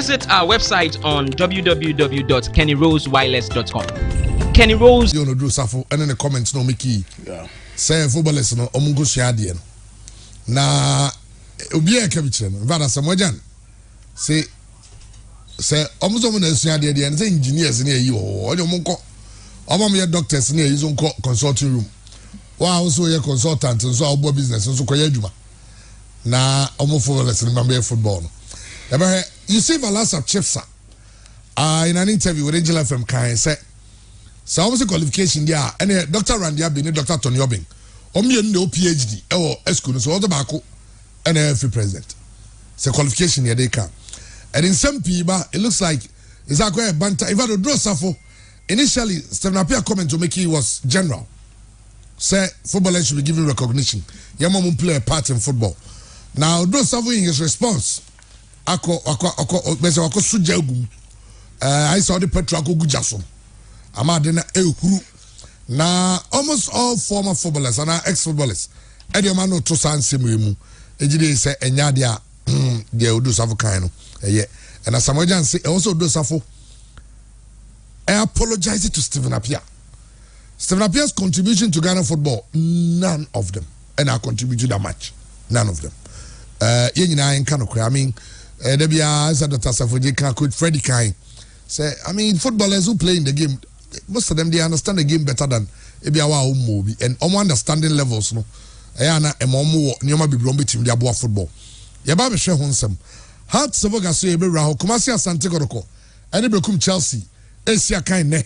Visit our website on www.kennyrosewireless.com. Kenny Rose. You know, do suffer and in the comments no Mickey. Yeah. Say footballers no omungo shiadien. Na obi e kebiche no. Vada samojan. Say omuzo mo na shiadien dey say engineers na yi o. Onye omunko. Omo me doctors na yi so consulting room. Wa also ye consultant so obo business so koye adwuma. Na omo footballers na be football no. You see Valasa Chefsa in an interview with Angela FM Kai said so almost a qualification there and Dr. Randy Abin Dr. Tony Obing no PhD or school so all the Bako and every president. So qualification here they come. And in some people it looks like it's a quite a banter. If I don't draw Safo initially Stephen Appiah comment to make it was general. Say footballers should be given recognition. Yamamu play a part in football. Now draw Safo in his response. I saw the petrol go jason. Amadena ehuru. Na almost all former footballers and ex-footballers. Ediomano to san simu. Ejide say enya dia dia odo safo kan no. And as Samojan say also do safo. I apologize to Stephen Appiah. Stephen Appiah's contribution to Ghana football, none of them. And I contributed that much. None of them. I mean Debia as a Dr. Safoji could Freddie Kai say, I mean, footballers who play in the game, most of them they understand the game better than Ebiawa movie and understanding levels. No, Ayana and Momo, Nyoma be Bromby team, their boy football. Yababe share Honsam. Hard Savoga say Br0uhaha, Kumasi Asante Kototo, and Ebrekum Chelsea, Asia Kai ne.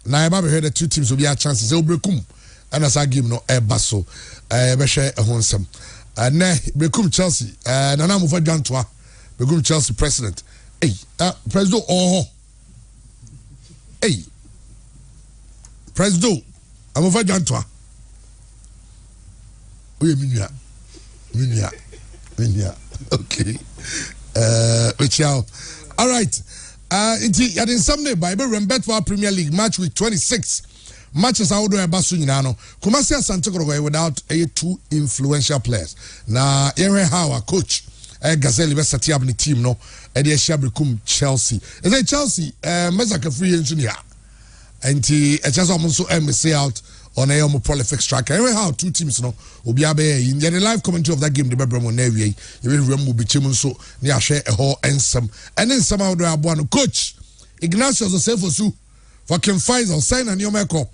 Now Yababe heard the two teams will be a chances, Ebrekum, and as I give no a basso, Beshe Honsam. And ne Brekum Chelsea, Nana Mufa Jantwa. The group Chelsea president. Hey, President Hey, President, I'm over Jantwa. Minya. Okay. All right. In Sunday, Bible Rembetwa Premier League match week 26. Matches are outdoor Basu Yinano. Kumasi Asante without two influential players. Na Br0uhaha coach. Gazelle be set up the team no e dey share Brekum Chelsea. Is it Chelsea Mezaka free engineer. And e just almost so say out on a prolific striker. Br0uhaha two teams no obi abe in the live commentary of that game the Br0uhaha na wie. You will remember be team so near share a whole ensem. And then somehow do abuano coach Ignacio Joseph Osu for Kim Faisal sign and Yomeko.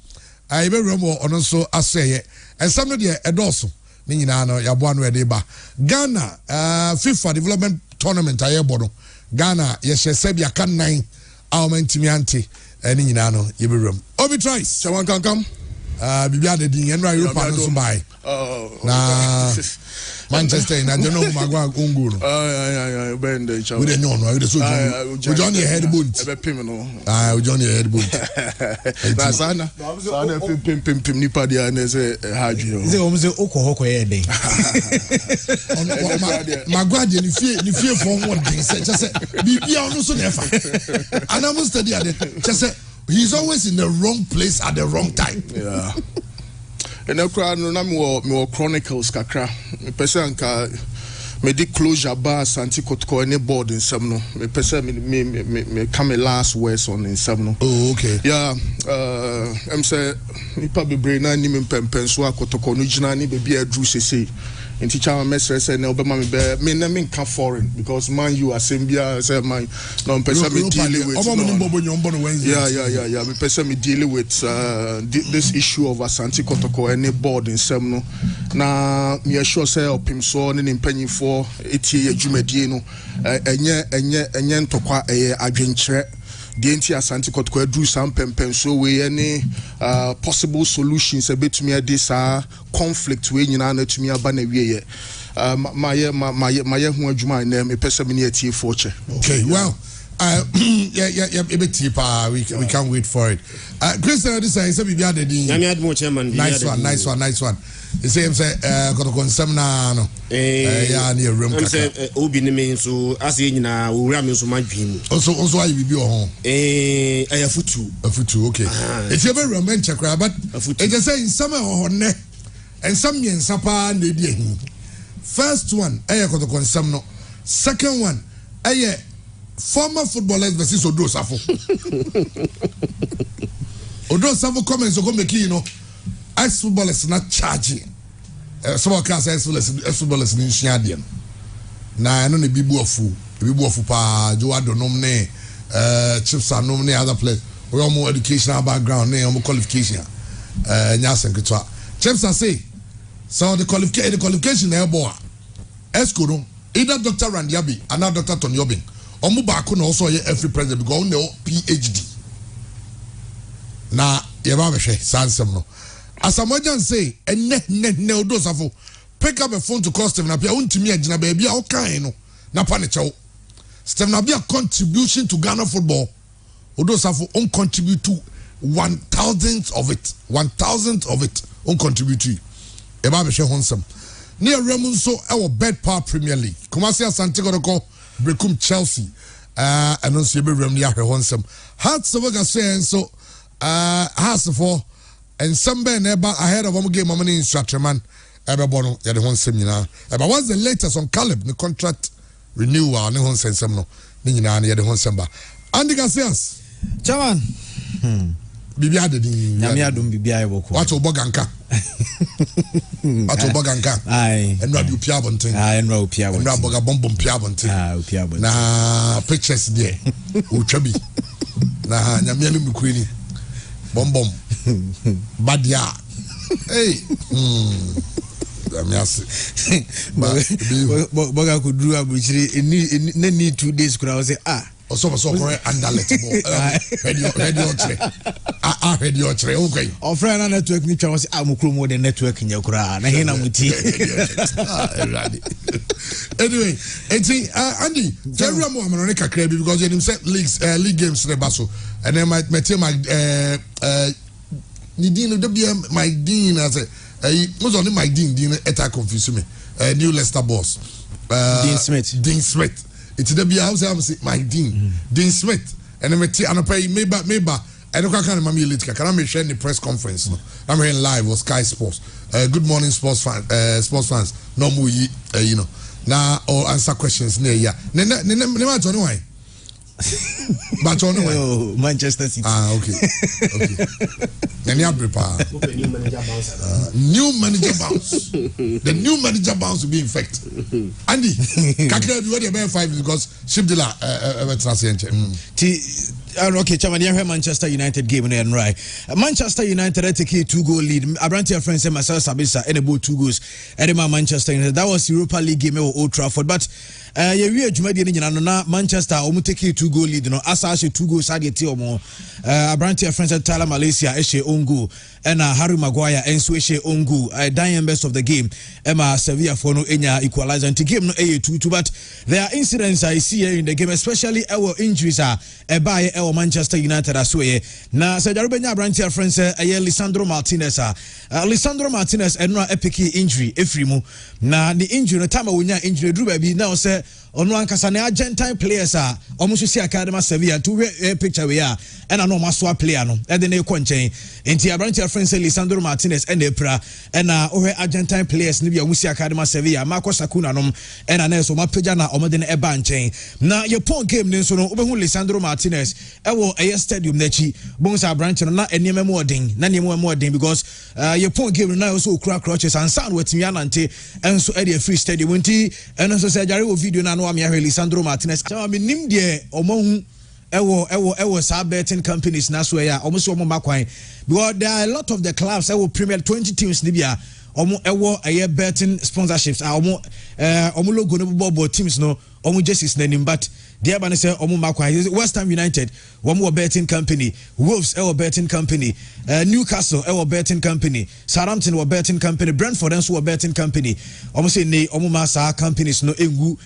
I Br0uhaha on also asay and some of the edoso. Ghana FIFA development tournament ayebodo Ghana yeshe sebia kan 9 aumentimiante ni nyina no yeberum obi tries chawan kankam bibia de din enra Europa no so bai na Manchester na jono magwa onguru ben de chawan we dey know no we dey so John your head boot e be pim no John your head boot na sana pim nipa dia na say haju say o mo say okohoko ye den magwa de ni fie for one thing say bibia no so na fa anamu study ade say he's always in the wrong place at the wrong time. Yeah. And I no me chronicles kakra. Me pese anka me di closure bar Asante Kototo any board in some no. Me pese me come last words on in some no. Oh okay. Yeah. I'm say nipa bebre na ni me pempen so Kototo no gina ni be bia dru sese. In teacher message say na obema me na me can foreign because man you assembia say man no person me dealing with yeah me person me dealing with this issue of Asante Kototo any board in some no na me sure say opim so ne mpanyifo etie adwumadie no enye ntokwa adwenkyere the anti Asante Kototo do some pempen so we any possible solutions a bit me this conflict we nyina na tumi aba na wie my hu adwuma na me pese me na tie for che. Okay, well yeah a bit deeper we can't wait for it. Christian this say be bia dedi nice one the same say Kototo nsem na no yeah na room kaka say obi ni me so ase nyina owura me so madwin also ayi bibi ho afutu okay it's a very romantic but it just say nsem ho ne ensem yensa pa na di ahi first one Kototo nsem no second one former footballers versus Odo Safo. Odo Safo comments go make ex-footballers not charging. Some of us ex-footballers in Shiadian. Na no ne bibu ofu pa Joa do nomne chips are nomne other place. We are more educational background, more qualification. Nyasen kitwa. Chips are say so the qualification na boy. Eskuno either Dr. Randiabi and now Dr. Tony Obing. Omu baako na also ye every president because on the PhD. Na yeba behwe sansem no. Asamojan say ne odosafo pick up a phone to call Stephen Apia untimi agina baby a okan no na pa ne chewo. Stephen Apia contribution to Ghana football odosafo on contribute to 1,000th of it. 1,000th of it on contribute to. Yeba behwe honsem. Near Remunso our bed power Premier League. Kumasi Asante Kototo Br0uhaha Chelsea. And on Sebe Remni Ahre honsem. Hearts of a say so Hearts for and some ben ahead of one game money instructor man ever bono ya the honsem nyina. But what's the latest on Caleb the contract renewal ne honsem sem no. Ni nyina ya the honsem ba. Andy Garcias. Chaman. Bibia de din. Nyame adom bibia yeboko. What oboganka. What oboganka. Aye. Enra bi opia bonten. Ah, enra opia bonten. Enra boga bombom pia bonten. Ah, opia bonten. Na pictures there. Utwabi. Na nyame ani mukuri. Bombom. Badia. Hey. Damiasi. Boga kudru abuchiri ni need 2 days kura say so correct underletable. Radio tre. Radio tre. Okay. Our friend on network ni twa say amukro mo the network nya kura na he na muti. Anyway, Andy, tell me more amano kakra bi because you say league games ne baso and then my Nidino WM my dean as most only my dean eta confuse me. New Leicester boss. Dean Smith. It's the house I say my dean. Dean Smith. And then I pay maybe I don't can't remember late. Can I share the press conference? No, I'm hearing live or Sky Sports. Good morning, sports fans. No more, you know. Now I'll answer questions near ya. Never Johnny why. But Johnny why? Manchester City. Okay. Then you prepare. New manager bounce. The new manager bounce will be in fact. Andy, Kakira be ready about 5 because ship dealer okay, Chairman, you Manchester United game and right. Manchester United take a 2-goal lead. Abrantia friends say Marcel Sabitzer and about 2 goals. Edema Manchester United. That was Europa League game at Old Trafford. But we are Jumadi na Manchester omu take a 2-goal lead. No, asa 2 goals adi ti omo. Abrantia friends say Tyler Malaysia eshe ongu and Harry Maguire and eshe ongu. Dying best of the game. Emma Sevilla for no enya equalizer. And the game no a2-2. But there are incidents I see here in the game, especially our injuries are by our Manchester United as well. Na Sajarubenya Abrantia friends Lisandro Martinez. Lisandro Martinez and no epic injury efrimu. Na the injury no time winya injury drew baby now say ono ankasa na Argentine players almost see Academy Sevilla to picture we are and no maswa player no e de na ekwanchen enti Abrantia friends Lisandro Martinez and Epra and Argentine players ni bia musi Academy Sevilla Marcos Acuna no and na so mapeja na omo de na eba nchen na your point game ni so no obehu Lisandro Martinez ewo stadium na chi bonsa Abrantia no na enema mo den na enema mo den because your point game na also okura crutches and sound wetimi anante enso e de free stadium enti eno so say jare wo video na no am ya Lisandro Martinez me nim de omo ewo sa betting companies na so ya omo so omo makwan because there are a lot of the clubs ewo Premier 20 teams ni bia omo ewo betting sponsorships omo logo no bobo teams no omo jerseys na nim but the Abane say omo makwan West Ham United omo betting company, Wolves ewo betting company, Newcastle ewo betting company, Southampton ewo betting company, Brentford ewo betting company. Omo say ne omo masa companies no engu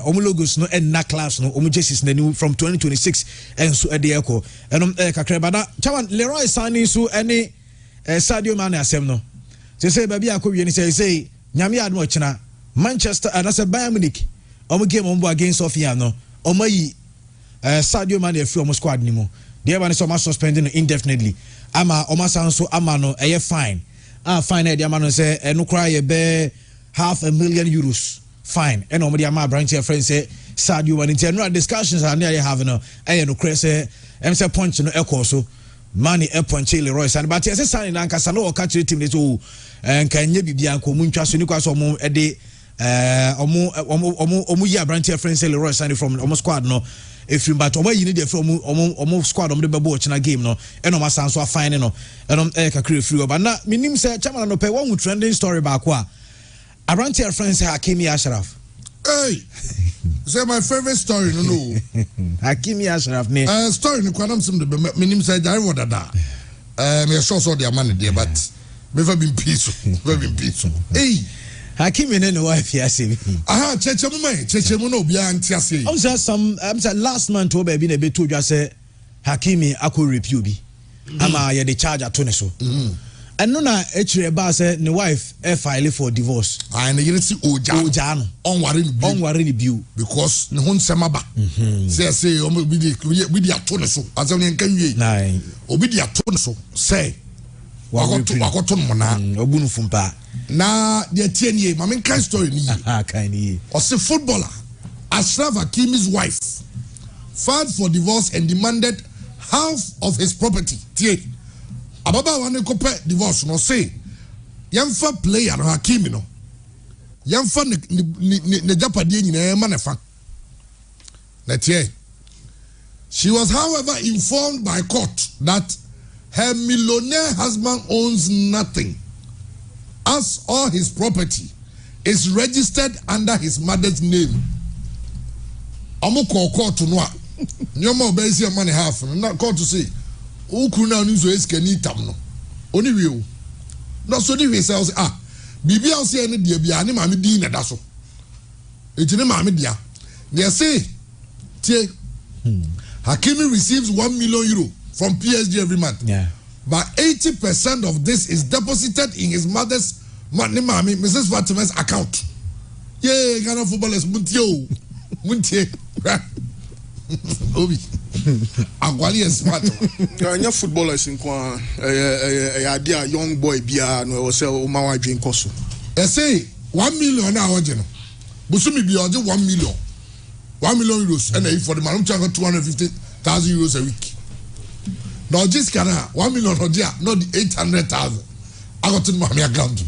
omo logos no and na class no omo jerseys na nim from 2026 and so ede eko enom kakreba na chawan Leroy Sané so any Sadio Mane asem no say baby akowie ni say nyame admo china Manchester and say Bayern Munich omo game omo against Sofia no omo yi Sadio Mane free omo squad ni mo the Abane so ma suspending indefinitely ama omo san so ama no fine fine e the ama no say no cry be €500,000 fine and omo the ama branch friend say sad you want to discussions are near having no crazy say punch no echo so money e punch Leroy Sane but yes Sane na nkasa no catch team dey so kan nye bibia nko mu ntwa so ni kwa so mo e de omo yi Abranteɛ friends Leroy Sane from omo squad no if you but omo yi ni dey from omo squad omo dey bebo china game no e no ma san so afine no e no e ka kre free but na minim say chairman no pe one trending story back wa Abranteɛ friends Hakimi Ashraf. Hey, say my favorite story, no. Hakimi Ashraf, me. Story, no, Kwanam Sim, the minim said, I would have me sure saw their money there, but never been peaceful, very peaceful. Hey, Hakimi, no wife, yes, aha, Chechemuno, beyond Tiasi. I was some, last month, to be a bit to just say, Hakimi, I could repubi. I'm the charge at Tuniso. And no na actually about say the wife file for divorce. And you see Ojano on worry view because no one semaba. Say with the atoneso as only can ye. Nine obidia toneso say Wakoton Mona Obunfumpa. Na the 10 year mamma kind story ni or say footballer Ashraf Hakimi's wife filed for divorce and demanded half of his property. Ababa wane kope divorce no say yemfa player no Hakimi no yemfa ne japade nyina ma ne fa na tie. She was however informed by court that her millionaire husband owns nothing as all his property is registered under his mother's name. Amo court no a nyoma obesi ma ne half na court to say Ukuna news is Kenitam no. Only you. No, so the says, Bibia say any dear Biani Mammy Dean at Dasso. It's in a mammy dear. They say, Hakimi receives €1 million from PSG every month. Yeah. But 80% of this is deposited in his mother's money, mommy, Mrs. Fatima's account. Yeah, Ghana footballers, Muntio. Obi. Agwali is smart. Nya footballers in kwa idea young boy bia no say o ma wa dwen koso. I say 1 million na wajeno. Busumi bia oje 1 million. 1 million euros and for the man changa 250,000 euros a week. Now just kana 1 million oje not the 800,000. I got to my account.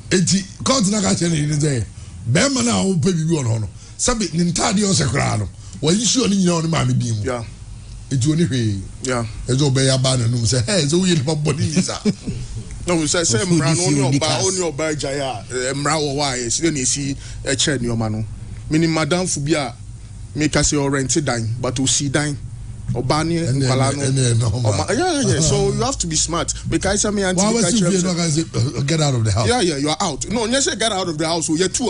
Eti count na ka chene ni dey. Be man na o pe bibi on no. Sabi ni ntade o se kra no. Well, you sure you know the mammy beam? Yeah, it's only way. Yeah, as obey a banner, no say, hey, so we have body is that. No, we say, on your by Jaya, Mrao, why is then you see a chair in your mano. Meaning, Madame Fubia make us your rented dine, but to see dine or Barney and Palano. Yeah, so you have to be smart. Because I mean, get out of the house. Yeah, you are out. No, you say get out of the house, so you're too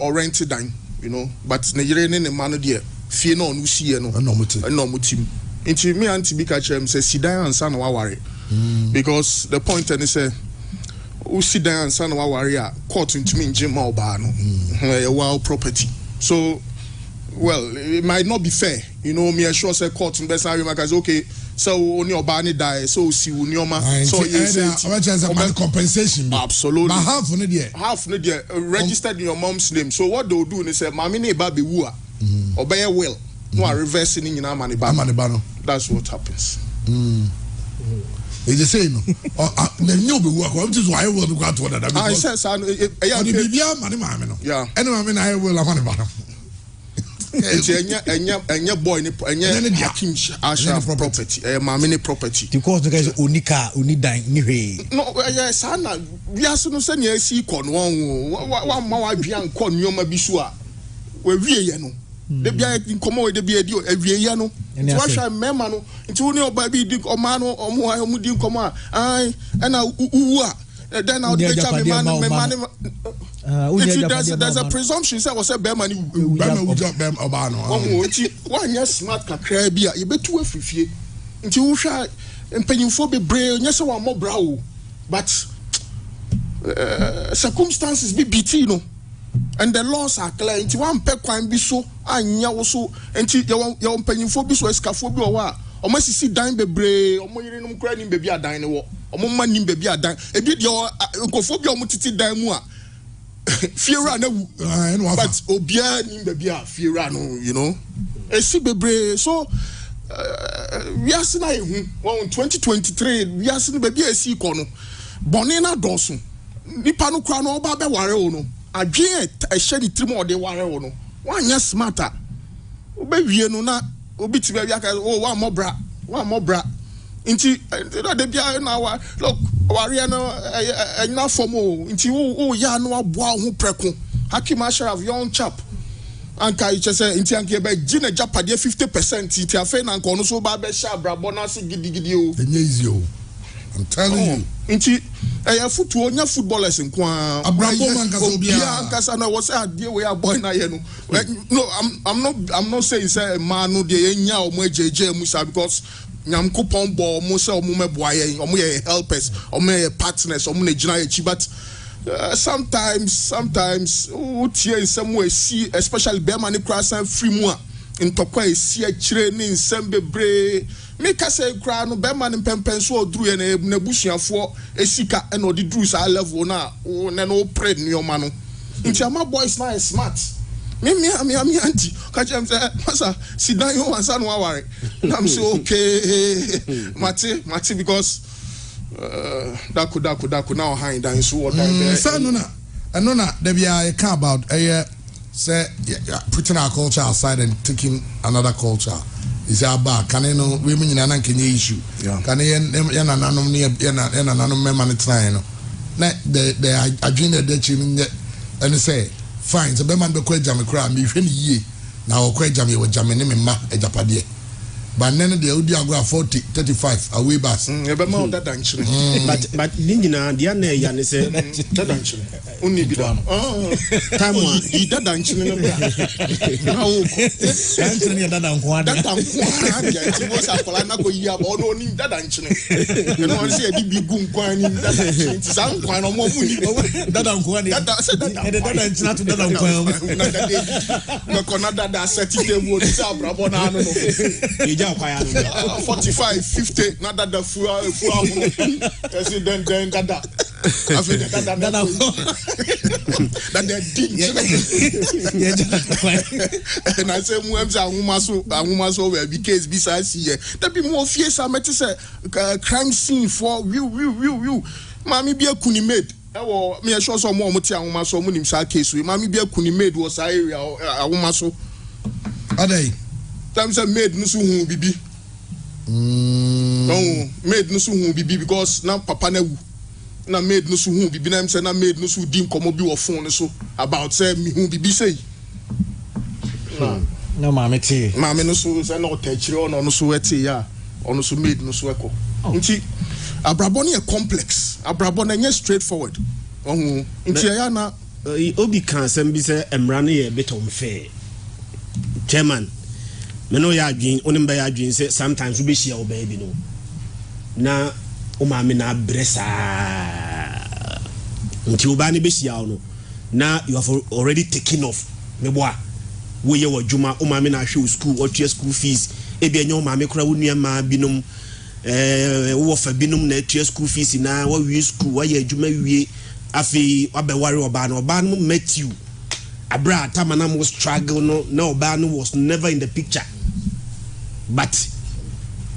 or rented dine. You know, but Nigeria ne man there fear no no see no mutim into me anti be catch him say sidan and son wa worry because the point and say who sidan and son wa worry court into me jim oba no a wild property so well it might not be fair you know me sure say court best say okay so only oba ni die so see unioma so you say compensation absolutely but half no there registered in your mom's name so what they'll do is say mami ne ba be wu a obey will no are reversing in na mani ba no that's what happens They say no na nyo be wu a ko just why will be got to that I said yeah bibia mani mami no yeah any mami na will la mani ba no enya boy ni enya Hakim Ashraf property mamine property because the guys unika unidan ni hwe no sana wiase no sani asi ko no wa ma wa dwan ko nyoma bi so a wa wie ye no de bia nkomo we de bia di awie ye no nti wa hwa mema no nti wo ne oba bi di oma no omo di nkomo a ai na uwu a then I'll get there's a presumption say was a bear money one yes smart kakra bia you betu afifie nti wo hwa empanyimfo bebre nya se wa mo brawo but circumstances be BT no and the laws are clear nti one pe kwan bi so anya wo so nti ye empanyimfo bi so eskafo bi o wa o ma sisi dan bebre o mo yire num kra nim bebi adan ne wo omo ma nim bebi adan ebi de nkofo bi omo titi dan mu a Fiera no but obia ni baby a Fiera no you know esi bebre so we are seeing now 2023 we are seeing baby esi ko no bone na doso nipa no kra no oba be ware wo no adwen e hye ni trim ode ware wo no wanya smarter obewie no na obi ti baby aka oh wa mobra inti de bia na wa look ware no na form o inti o ya no aboa ho preko Hakim Ashraf young chap anka you say inti anke be gina japade 50% iti afa na nko no so ba be sha brabo na se gidigidi o enye easy o I'm telling you inti football nya footballers nko abrabo man ka so bia anka sa na wo say ade we boy na ye no no I'm not saying say man no de nya o mo ejeje musa because nyam kupon bo mo say o mo meboa ye o mo ye helpers o mo ye partners o mo na gina ye chi but sometimes utie somewhere see especially be man cross and free mu in tokwa esi akire ni nsem bebre me ka say kra no be man pempen so oduru ye na busuafo esika e no di duru sa level na na no pray ni o ma no nti ama boys na smart me auntie ka chem say masa sit down you answer no worry I'm so okay mate because Daku now hide and so what no na there be a car about say putting our culture aside and taking another culture is about can you know women in an issue can you nanom me man try no na the agenda that you and say fine so be man be kwa jam kra me hwe ni yie na o kwa jam ye jam ne me ma ejapade but then the audio go 40 35 away bus that dancing but ninjina dia na ya ne say that dancing onni bi da time one that dancing no bra na o dancing ya dada nko ada ya ti mo sa kola na go yi aba no ni that dancing you know one say di bi gu nko ani that dancing ti san nko no mo mu ni dada nko ani dada dancing to dada nko na kona dada seti dem wo ti abrabo na no 45 50 not that the full then dada after dada that they and I say muemza ahuma so we be case besides here that be more fierce am say crime scene for you mami be kuni made ewo me sure so mo ti ahuma so mo nim sa case we mami be kuni made was area ahuma so adai time say made no so hu bibi no made no so hu bibi because na papa na wu na made no so hu bibi na say na made no so dim komo bi wo phone so about say me hu bibi say no mama ti mama no so say no techire ono no so eti ya ono so made no so eko nti abrabo na complex abrabo na nya straightforward nti ya na obi kan sem bi say emra na ye betom fair chairman me no ya adwin onim ba ya adwin say sometimes we be share oba bi no na o ma me na bresa nti oba ni be share no na you have already taken off me boa we ye wadwuma o ma me na hwe school or school fees e bi enyo ma me kura wonu ma binom wo fa binom na tua school fees na wa wi school wa ye adwuma wie afi abeware oba no Matthew Abra Tamanam was struggle no Obano was never in the picture. But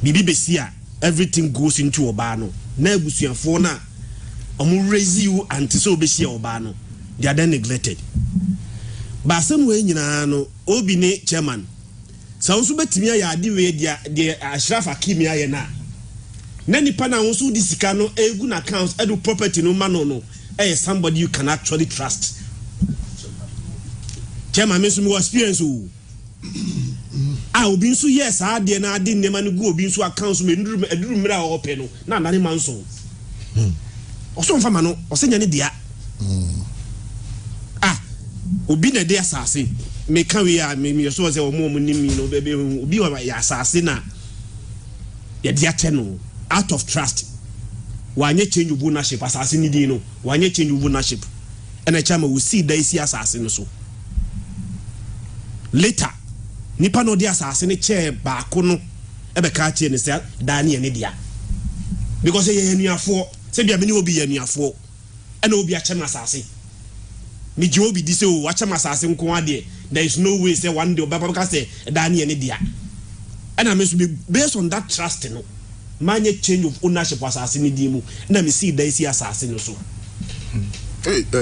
Bibi Besia, everything goes into Obano. Nebusian Fona Omu raise you and so Besia Obano. They are then neglected. But some way no Obine chairman. So Subetimia ya diwe dia Ashraf Hakimia yena. Nani pana unsu disikano good accounts edu property no manono. Somebody you can actually trust. Chairman mesu mo experience o obi nso yes ade na ade nema no go obi nso accounts me eduru mira o pe no na nane manso oso mfama no osenya ne dia obi na de asase me kan we ya me so say o mo nimi no bebe obi wa ya asase na ye dia che no out of trust wanye change ownership asase ni din no wanye change ownership ena chama we see da isi asase no so later nipa no dia asase ne che baako no ebe ka che ne se dani ne dia because ye anuafo se bia me ni obi ye anuafo ena obi a che na asase me jobi di say o wacha masase nko ade there is no way say one day obaba ka say dani ene dia and I must be based on that trust no manye change of ownership asase ni di mu na me see there see asase no so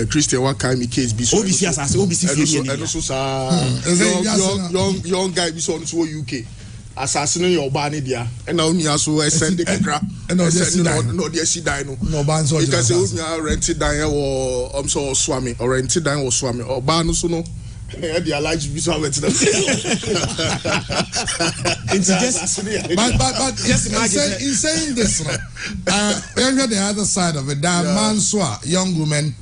Christian one kind me case be so obisi asase obisi fie ni so sa young guy be so on so UK assassin your bani dia and now you so send the kakra and no the si die no ban so because you rented die or so swami or rented die or swami or ban so no the alleged be so went to them but just imagine in saying this the other side of it that man so young women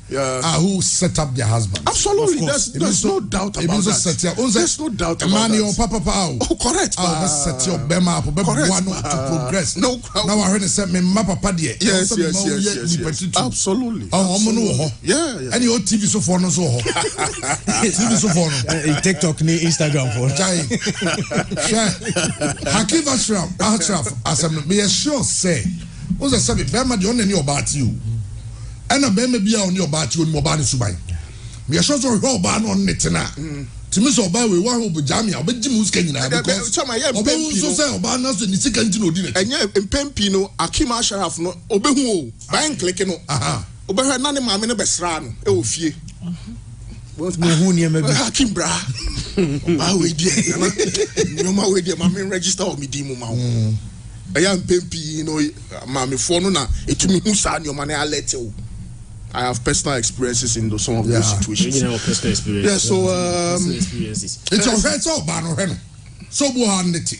who set up their husband absolutely there's no doubt about that there's no doubt about man your papa correct set your bema up to progress no now I heard say me my papa there yes absolutely yeah and your TV so for no so TV so for TikTok ni Instagram for Hakim Ashraf asem me sure say o say be bema de on any about you and na bema bia on about you mo ba ni suban me sure so ho ba no netina timi so ba we wa ho bu jamia obeji mu sika nyina because obehu so say oba na so ni sika nti no di na enye empempi no Hakim Ashraf no obehu o bank click no obehwe na ne maame no besra no e ofie who near maybe Hakim bra we dey no ma we dey ma me register o me di mu ma o e ya mpempi no ma me fo no na etumi hu sa ne o ma na alert o I have personal experiences in some of those situations. You know, personal experience. Yeah, so experiences. It's your friends all ban no so bu haneti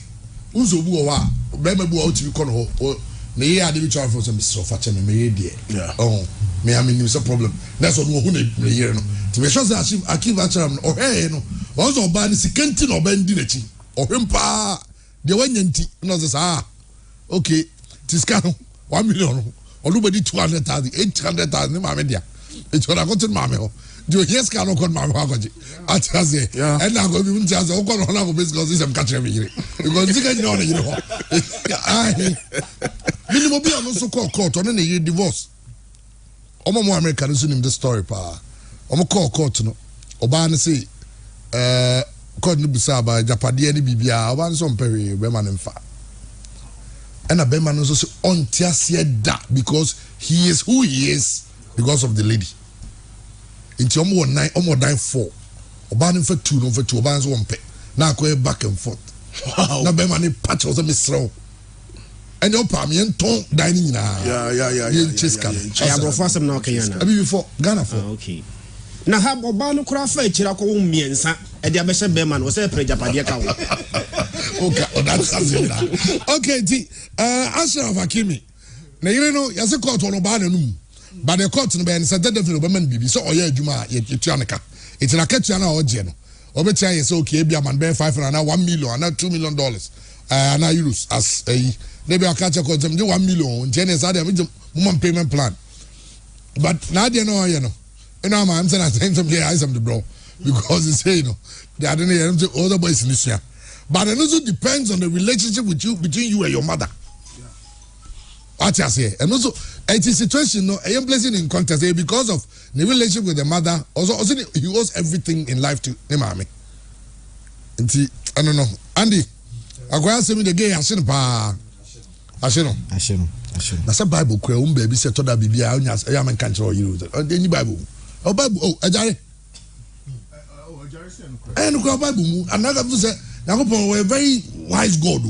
unzo bu wa be ma bu o timi ko no ho na ye ade bi try for some so fa che me ye die me am in some problem that's what who na year no to be sure that Hakim Ashraf no hey no also ba ni sikanti no ba ndi na chi ohwempa de wanyanti no say okay tiska no 1 million olubedi 200,000 800,000 ni mame dia e chora ko tin mame ho do yes ka no kon mame ho akoji ataze and na go bi ntaze o kon na go basically system catch me here because tika ni on you know minimum bi on so court on na ye divorce omo mo America no nim the story pa omo court no oba na say court no bisa ba japade ni bibia oba so mpere be ma nemfa and a Bema no so on tiasie da because he is who he is because of the lady. Into almost 9, almost 4. Oban for 2, no for 2, Oban's 1 pay. Now go back and forth. Wow. Now Bema ni patch was a misrow. And your Pamian ton dining now. Yeah. I have a fast now, Kayana. Before Ghana for okay. Now have Obano Craft, Chiraco Miensa, and the Abesha Beman was a prejapadia cow. Okay, that's okay. Ashraf Hakimi. Now you know, as a court on Obanum, but the court in Ben said definitely women be so or yeah, Juma, Yetianica. It's in a Katiana or Geno. Obetia is okay, be a man bear 5 and now $1 million, and now $2 million. And I use as a maybe I catch a court them 1 million. Jenny's had a woman payment plan. But now they know, you know. And now I'm saying I am the bro because they say, you know, they are the other boys in this year. But it also depends on the relationship between you and your mother. What I say, and also it's a situation. No, I am placing in context because of the relationship with the mother. Also, he owes everything in life to the mommy. And see, I don't know, Andy. I go ask me the gay. I shouldn't. That's a Bible. Baby said to that baby. I am in control. You any Bible? Oh Bible. Oh, Ajari. And Bible. Another say. Nakopon were very wise God.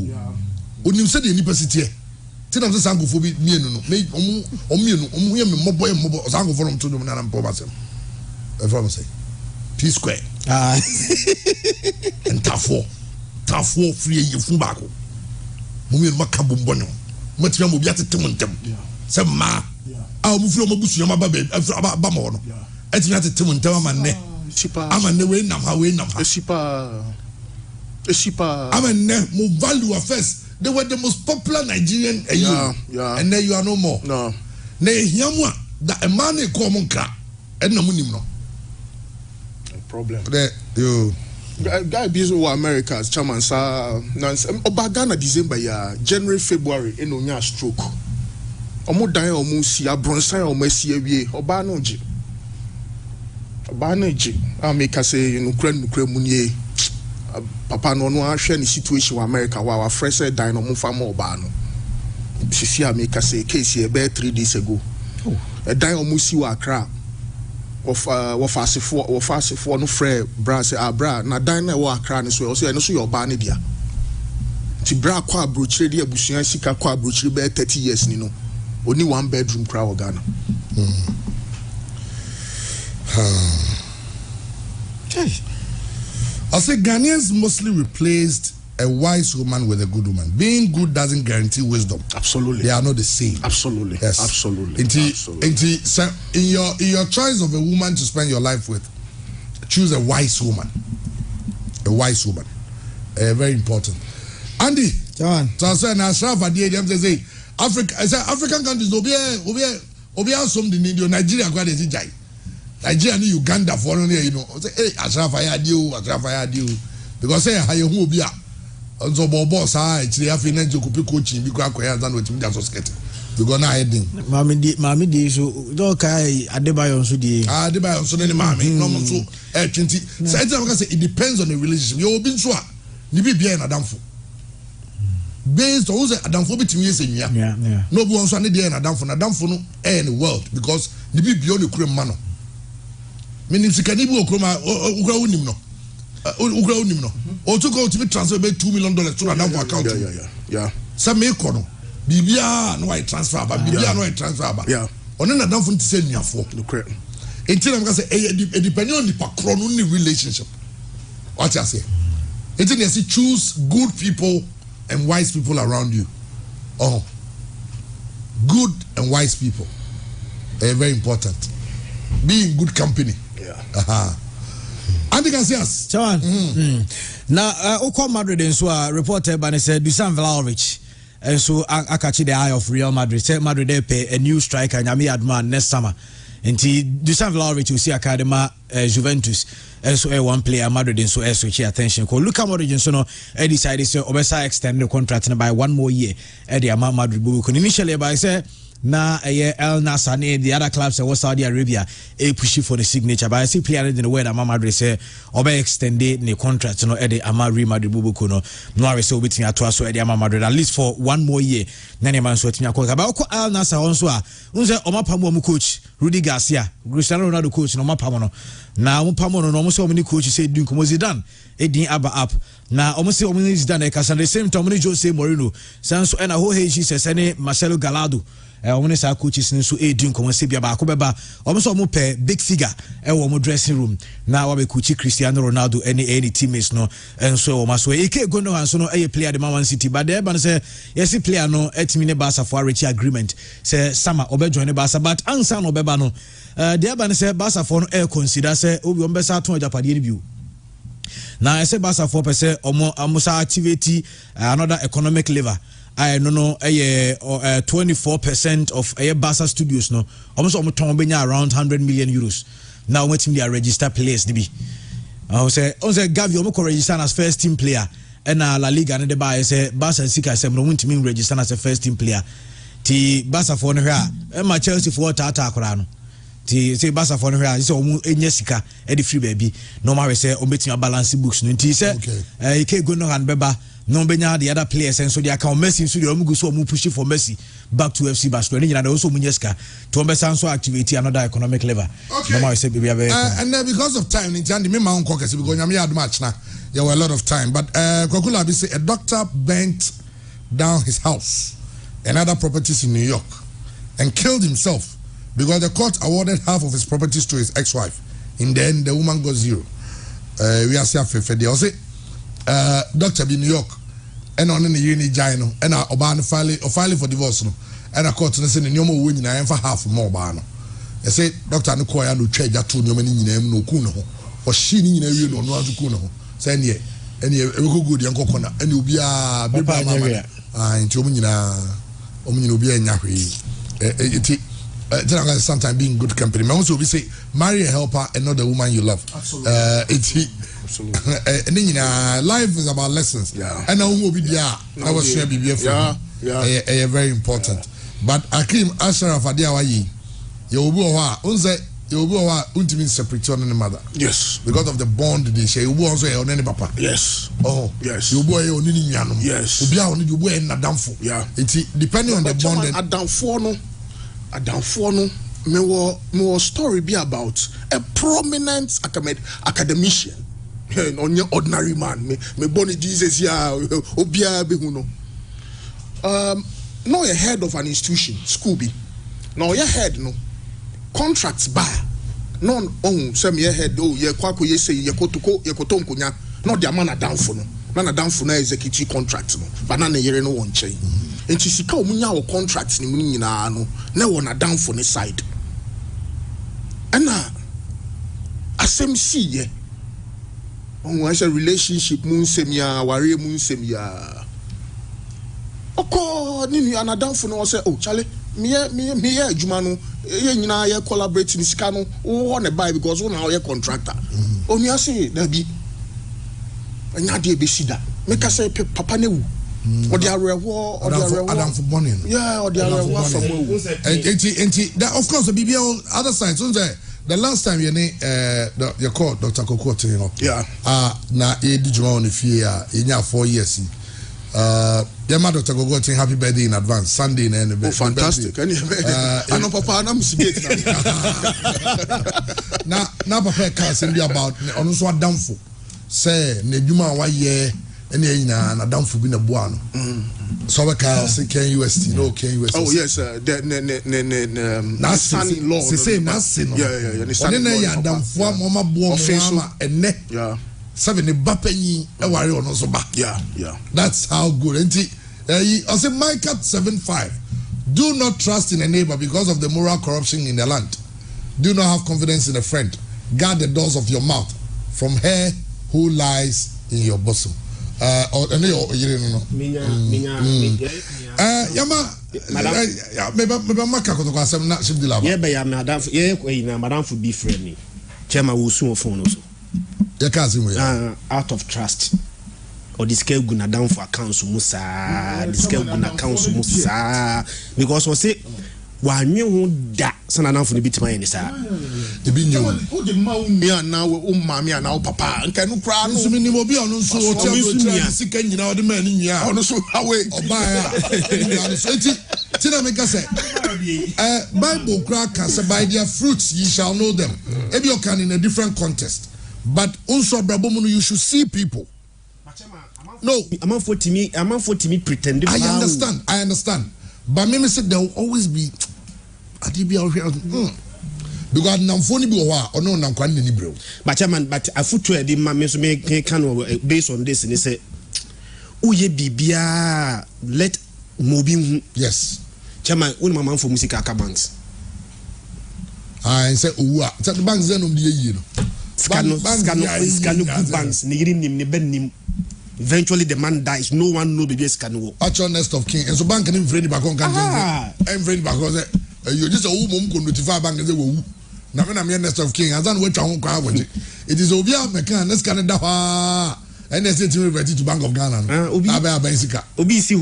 When you said the university, tell them the sango for me no. Me mobo sango for them to do na mpo basem. From say P square. And tafo free you fun back. Mummy no maka bombonyo. Matia mo biate temuntem. Se ma. Mu flo mo busu yama ba ba mo no. Eti na temuntem amanne. Amanne we nam ha. I mean, more value affairs. They were the most popular Nigerian. Yeah. And then you are no more. No. Ne yamwa that a man is common car and no money no. Problem. You guy busy with America's chairman sa Ghana December ya January February in onya stroke. Omo dan omo si abronsan omo si ewie oba no je. Banaji, I make us say, you know, Munier. Papa no ahwɛ ne situation in America while our friend said dynamo farmer bano. Sisi a make us say case here about 3 days ago. A dynamo si wa Accra. Of fast for no frɛ bra say bra na dynamo wa Accra ne so say no so your ban dia. Ti bra kwa brochire dia busua sika kwa brochire be 30 years ni no. Only 1 bedroom crowd Ghana. I say Ghanaians mostly replaced a wise woman with a good woman. Being good doesn't guarantee wisdom. Absolutely. They are not the same. Absolutely. Yes. Absolutely. So in your choice of a woman to spend your life with, choose a wise woman. A wise woman. Very important. Andy. John. So I say now say African countries obi some the need Nigeria go dey jai. Nigeria and Uganda for no you know say hey Asrafa ya deal because say ha you obi a so bobo sa actually have na joku pe coaching bi kwa kwaya than wetin just skate because na heading mami di so do kai Adebayo so di Adebayo so ne mami no mo so 20 say it depends on the relationship you obi so a ni bibia na damfo based on say adamfo bitimi yesenua no bi won so ne dey na damfo no in the world because ni bibia o ne kure ma no meaning sikani bi okroma ukra unim no o to go to transfer about $2 million to adamfo account yeah some me kono bibia no I transfer ba bibia no I transfer ba yeah ono na adamfo ntise nuafo correct until I'm going to say it depends on the background on the relationship what I say until you see choose good people and wise people around you. Good and wise people. Very important. Be in good company. Yeah. Andy can see us. Now, Oko Madrid and so reported by said Dusan Vlahovic. And so I catch the eye of Real Madrid. Say Madrid they pay a new striker Nyami Adman next summer. And Dusan Vlahovic will see Academa Juventus. And so one player Madrid and so switch attention. Luka Modric so no decided to Obesa extend the contract by 1 more year at the Madrid Bubu. Initially by say na El Nassr the other clubs was Saudi Arabia a push for the signature. But I see player in the way that Madrid say Obe extended the contract no at the Real Madrid Bubu no no so between atwa at the Madrid at least for 1 more year. Nani man so tinya koka. But El Nassr also unse Omapamo mu coach Rudy Garcia Cristiano Ronaldo coach no Omapamo no na Omapamo no almost so many coaches say doing Kumasi Zidane edin aba up na almost so many Zidane e kasa the same time many Jose Mourinho sanso and a whole he says any Marcelo Gallardo when sa coaches nso edin Kumasi bia ba ko beba almost so pe big figure e wo mo dressing room na wa be coach Cristiano Ronaldo any teammates no enso wo maso Ike Gundogan so no e player the Man City but there ban say yes player no etimi ne Barca for reach agreement say Sama obe join Barca but ansa no beba no there ban say Barca for no e consider say obi on be sa ton Japade ni biu. Now I say Barca 4% omo activity another economic lever. I no 24% of Barca studios no almost benya around 100 million euros. Now waiting their register players be. I say Gavi omo register as first team player and La Liga and the buy say Barca Sika say no want to register as a first team player. Ti Barca for no here and Chelsea for tata akora no. Ti say Barca for no here say omo enye sika e the free baby normal say o meeting balance books no ti say Ike Gundogan beba no benya the other players and so they account Messi so they omugu so omu push for Messi back to FC Barcelona and also munyeska to ombesa so activate another economic lever normal say baby and because of time in Jandi me ma unko kesi because nyame adu match na there were a lot of time but Kwakula be say a doctor burnt down his house and other properties in New York and killed himself because the court awarded half of his properties to his ex-wife. In the end, the woman got zero. We are saying they also doctor in New York and on the uni gyno and Obama filing for divorce no and a court say the normal winning I am for half more bano. They say doctor no koya no charge that two no many no kuno or she ni na no no to kuno. Say any we go good yanko kona and you be a baby mama into omnyina obi anya hwe sometimes being good company. But also we say marry a helper and not the woman you love. Absolutely. And life is about lessons. Yeah. And now will be there. I was share BBF. Yeah. Very important. But Akim Ashraf Adiawayi, you will unze you will ultimately separate on the mother. Yes. Because of the bond they share. You will also on any papa. Yes. Oh. Yes. You boy on any yano. Yes. You be on you boy in Adamfo. Yeah. It's depending on the bond. Adamfo no. Me was story be about a prominent academician. On your ordinary man. Me born Jesus ya obia be who no. Now you're head of an institution, school be. Now you're head no. Contracts bar. Non on some year head oh ye kwako ye say ye kotonko nya not the man down for no. Na down for na executive contract no. But na yere no won chain. Enti sika omunya wo contracts ni mu nyina no. Na won down for ne side. Ana asem si ye. On wa relationship mu nsem ya ware mu nsem ya. Oko ni down for no say oh chale me adwuma no ye nyina ye collaborate ni sika no wo na buy because wo na ye contractor onu ase na bi anya de be sida make us say papa na wu or the arewo Adam for money yeah or the arewo from wu enti that of course the BBL other side so say the last time you your call Dr. Kototo you know yeah na e di juma on fie a enya 4 years Yama Dr. Kototo happy birthday in advance Sunday na oh fantastic ano papa na musigate na papa ka say be about ono so adamfo say na djuma wa ye ene nyina na adamfo bi na boa no so we ka say Ken UST no Ken UST oh yes na son law say na sin yeah one na ya adamfo amoma boa mo ene yeah seven ne bapanyi e ware ono so ba yeah that's how good enti I say Micah 7:5 do not trust in a neighbor because of the moral corruption in the land. Do not have confidence in a friend. Guard the doors of your mouth from her who lies in your bosom. Yama madam maka kotoko asem na shibdila ba. Yeah be ya madam madam for be friend. Chairman will soon phone also. Ya kazi mo ya. Out of trust. Or this scale gonna down for accounts musa this scale gonna accounts musa because we say wan you da sana down for the bit my any sir e bi nyu who the ma me ana wo mama ana wo papa nka no kra no so mi ni mo bi ono so o ti sika nyina o de ma ni nyia ono so awe oba ya so ti na make say Bible crack say by their fruits ye shall know them if you can in a different context but also brabo mu you should see people. No, I'm not for me pretend. I understand. But me say there will always be because nam phone bi wa or no nam kwan ni bro. But chairman, but I foot to the man so me can based on this and they say uye bibia let mobi yes. Chairman, when my man for music banks. I say uwa. Say the banks then the year. Scano banks ni ben nim. Eventually the man dies. No one knows baby can. Actual nest of king. And so bank can friend back on can. And friend back on you just a woman could notify bank and say woo. Now when I'm nest of king, I don't wait on car with it. It is Obia Mekan, let's Canada. And they say to me to Bank of Ghana. Obisi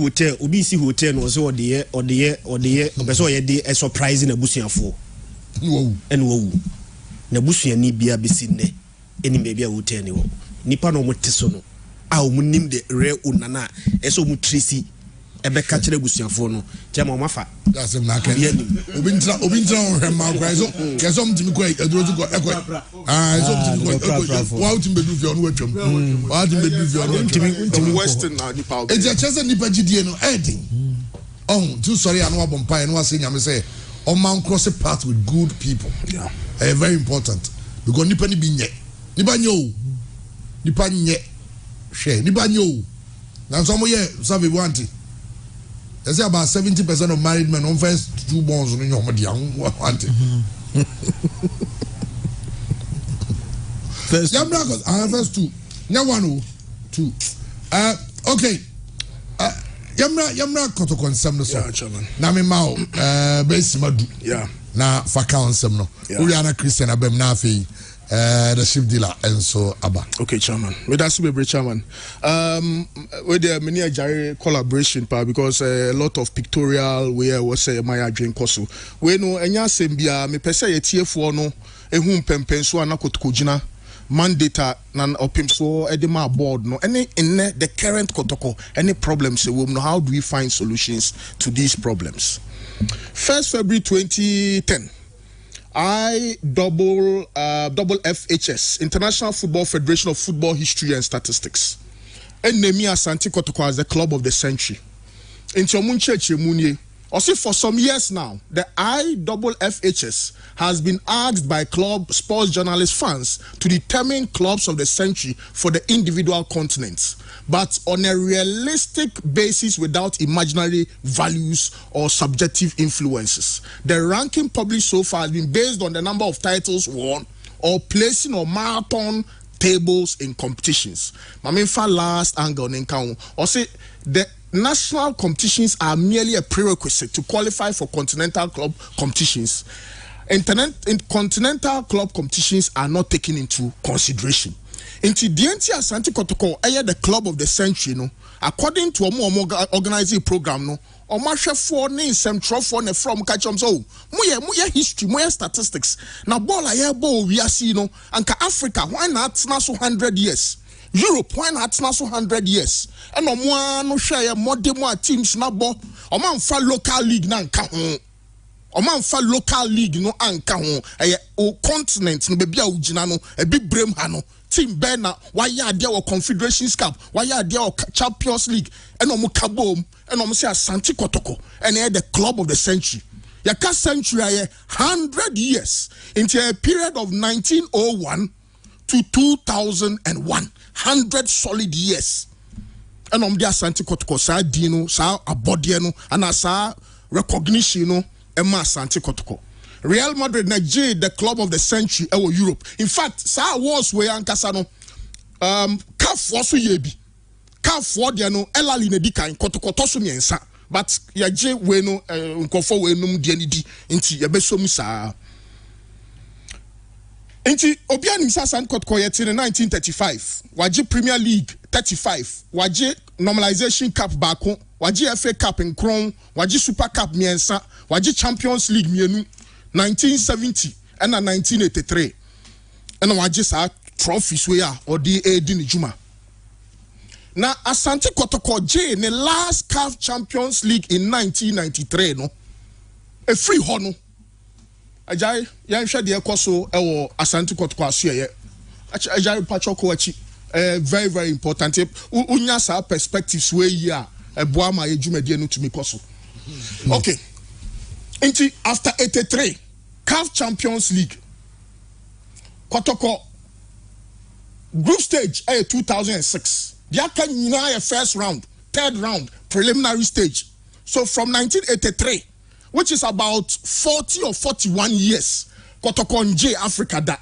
hotel was or the year a surprise in a bushing for. And woo. Nabusia ni bia besine. Any baby a hotel anyway. Nippon Motisono. Aw munim de re unana eso mu tresi ebe ka kire busuafo no chema mafa that's him na kan obi ntra on ma kwa so keso mtimi kwa aduro to ekwa so mtimi kwa wa utimbe du fi onu watwam wa utimbe du fi onu mtimi western na nipa e je chese nipa gidie no edin too sorry anu abompa enu ase nyame say o man cross a path with good people yeah very important because nipa ni bi nye nipa nye share ni banyo na so mo ye sabe wanti they say about 70% of married men on first two bonds no nyom dia wanti first first two nya one two okay yamra kotoko nsem no so na me ma be simadu yeah na fa ka nsem no uri ana Christian abem na afei the ship dealer enso aba. Okay, chairman. Me that's be chairman. With the many Jerry collaboration because a lot of pictorial where was my drink koso. We know enya sembia me pese ye TF no ehum pempen so anakotokojina mandata nan opim so edema board no any in the current Kototo any problems we know how do we find solutions to these problems. 1st February 2010 FHS, International Football Federation of Football History and Statistics. And name me Asante Kototo as the club of the century. In Chomunche also for some years now, the IFFHS has been asked by club sports journalist fans to determine clubs of the century for the individual continents, but on a realistic basis without imaginary values or subjective influences. The ranking published so far has been based on the number of titles won or placing on marathon tables in competitions. Maminfa last angle in or say the national competitions are merely a prerequisite to qualify for continental club competitions. Continental club competitions are not taken into consideration. Into the entire Asante Kototo, the club of the century, no, according to a organizing program, no, or marshal for names, some trophy from catchums. Oh, moya history, moya statistics. Now, ball I ball we are seeing, no, and Africa, why not now so 100 years? Europe, why not now so 100 years? And no share more demo teams na bo, or man for local league na nka ho. O man fa local league no anka ho o continent no bebia ugina no e bi Br0uhaha no team Bena why ya there o Confederations Cup why ya there o Champions League and o mo kabom and o mo say Asante Kototo and the club of the century. Ya ka century 100 years into a period of 1901 to 2001, 100 solid years. And the Asante Kototo sa dino sa abodiano and sa recognition no Emma Asante Kototo. Real Madrid Nigeria the club of the century ewo Europe. In fact, sa awards we ankasa no CAF so yebi. CAF for dia no elali na di kan Kototo so miensa. But yaje we no nkofo we num dia ni di nti ye besom sa. Nti obiani msa Asante Kototo yet in 1935. Waje Premier League 35. Waje normalization cup bako. Waje FA Cup in Crown. Waje Super Cup miensa. Waje Champions League mienu 1970 and 1983. And waje sa trophies we are or the Edin Juma. Now Asante Kototo J in the last CAF Champions League in 1993 no. A free hono. Ajay yan hwe de ekoso ewo Asante Kototo asuye. Ajay pachoko achi. Very very important. Unya sa perspectives we here. Boama ejumedie no tumi koso. Okay. Into after 83 CAF Champions League Kototo group stage 2006 dia kan nyina first round, third round, preliminary stage. So from 1983, which is about 40 or 41 years, Kototo J Africa da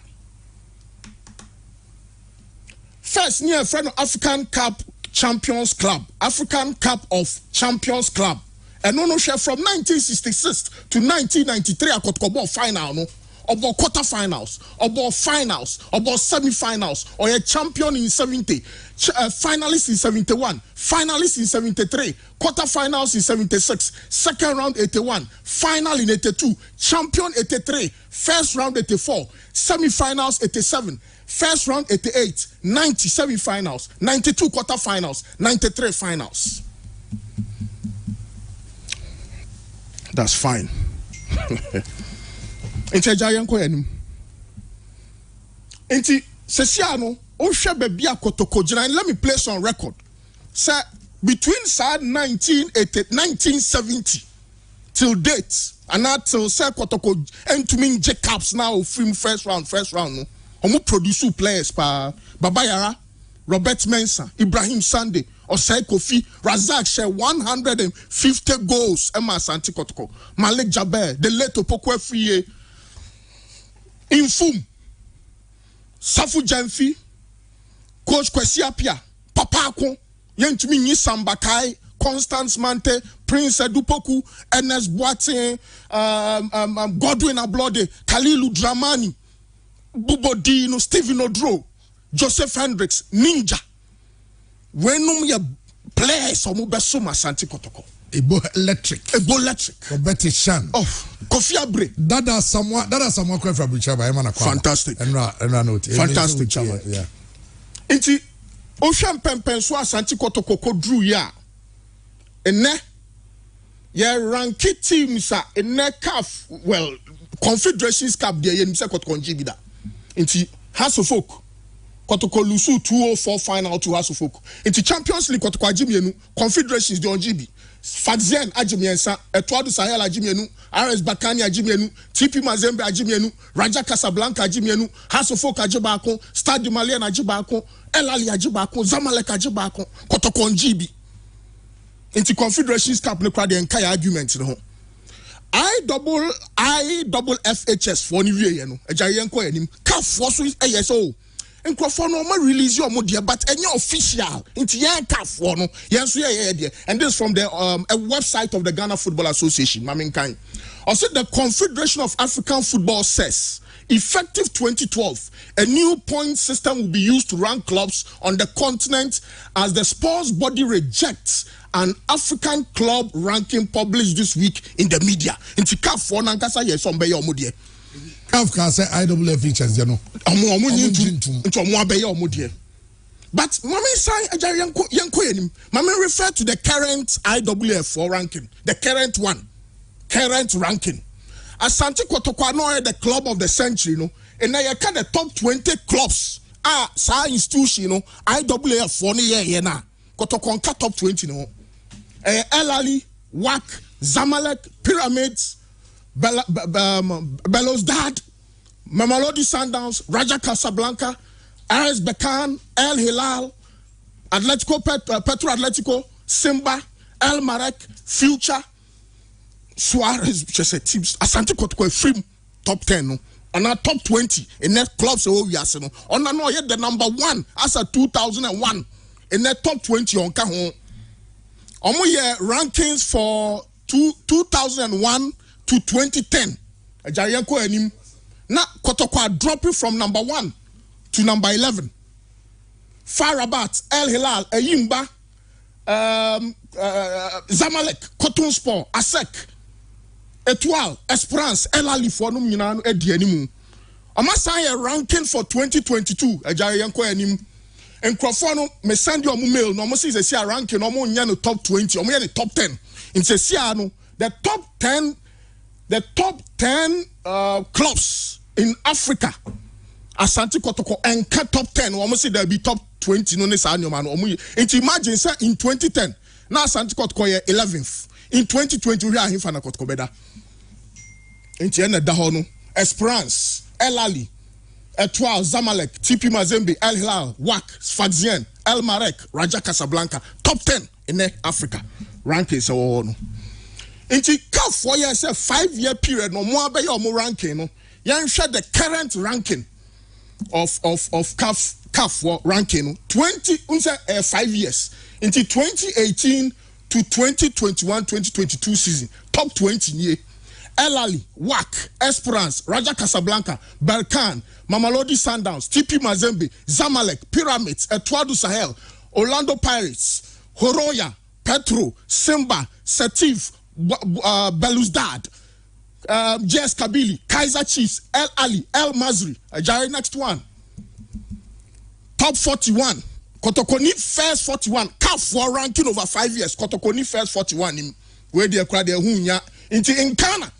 first near friend of African Cup Champions Club, African Cup of Champions Club. And no share from 1966 to 1993 a Kototo final no, about quarterfinals, about finals, about semi-finals, or a champion in 70, finalists in 71, finalists in 73, quarterfinals in 76, second round 81, final in 82, champion 83, first round 84, semi-finals 87, first round 88, 90 semi-finals, 92 quarterfinals, 93 finals. That's fine. Inti Jayan Koyanum. Inti Sesiano, Osha Bebia Kototo, and let me place on record. Sir, between 1970 till date, and not till Sir Kototo, and to mean Jacobs now, film first round, no. Omo produce players pa Babayara, Robert Mensah, Ibrahim Sande, Osei Kofi, Razak share 150 goals. Emma Asante Kototo, Malik Jaber, the late Opokwe Friye, Infum, Safu Jamfi, Coach Kwesi Apia, Papa Ako, Yentumi Nisambakai, Constance Mante, Prince Edupoku, Ernest Boateng, Godwin Ablode, Kalilu Dramani, Bubodino, Stephen Odro, Joseph Hendricks, Ninja. When you players or Mubesuma Asante Kotoko. Ebo electric. Betty Shan. Oh, Kofi Abre. That are someone quite from Bichaba. Fantastic. And fantastic, Chama. Yeah. Inti Ocean Pempen so Asante Kotoko drew ya. Ene ya ranki teams in CAF, well, Confederations Cup there yen se Kotoko njibida. Inti House of Folk Kotoko lusu 204 final to House of Folk. Inti Champions League Kotoko ajimienu Confederations de onjibi. Fadzien ajimiensa Etoile du Sahel ajimienu RS Bakani ajimienu TP Mazembe ajimienu Raja Casablanca ajimienu House of Folk ajibako Stade du Malien ajibako El Ali ajibako Zamalek ajibako Kotoko njibi. Inti Confederations Cup ne kwa de entire argument no. IFFHS for ni wie no. Eja yenko yanim. CAF for so so. Nkrofo no ma release your media but any official inti yen CAF for no. Yen so there. And this from the a website of the Ghana Football Association. Maminkan. Also the Confederation of African Football says effective 2012, a new point system will be used to rank clubs on the continent as the sports body rejects an African club ranking published this week in the media. Inti CAF for nankasa yes on beyo omudie. CAF can say IWF features, you know. But mama say yanko yenim. Mama refer to the current IWF for ranking, the current ranking. Asante Kotoko no the club of the century, no. And now you can the top 20 clubs. Sa institution, no. IWF for ni na. Kotoko nka top 20 no. El Ali, WAC, Zamalek, Pyramids, Belouizdad, Mamelodi Sundowns, Raja Casablanca, RS Berkane, El Hilal, Petro Atletico, Simba, El Marek, Future, Suarez, just a teams. Asante Kotoko free top 10 no. On our top 20 in that clubs we are saying. On no yet the number 1 as a 2001 in that top 20 on Kahon. Year rankings for 2001 to 2010. Ajayanko enim. Na Kotoko dropping from number 1 to number 11. Farabat, El Hilal, Eyimba, Zamalek, Cotton Sport, ASEC, Etoile, Esperance, El Ali for num nyina edi animu. Amasa ranking for 2022. Ajayanko enim. Nkrofo no me send you mail no mo say say ranking no mo nya no top 20 o mo nya no top 10 in say no the top 10 clubs in Africa Asante Kotoko enka top 10 o mo say there be top 20 no ne sa anyoma no mo imagine say in 2010 na Asante Kotoko ye 11th in 2020 we are him na Kotoko beda enti na da ho no Esperance El Ali Etoile, Zamalek, TP Mazembe, El Hilal, WAC, Fadzien, El Marek, Raja Casablanca, top 10 in Africa. Ranking so no. Inti CAF 4 years, a 5-year period, no more by your ranking, no. You share the current ranking of CAF ranking, 5 years. Into 2018 to 2021-2022 season, top 20 year. El Ali, WAC, Esperance, Raja Casablanca, Berkane, Mamelodi Sundowns, TP Mazembe, Zamalek, Pyramids, Etoile du Sahel, Orlando Pirates, Horoya, Petro, Simba, Setif, Belouizdad, JS Kabylie, Kaiser Chiefs, El Ali, El Masri, Ajay next one. Top 41. Kotoko first 41. CAF for ranking over 5 years. Kotoko first 41. Where they crowd their hunya. Into in Ghana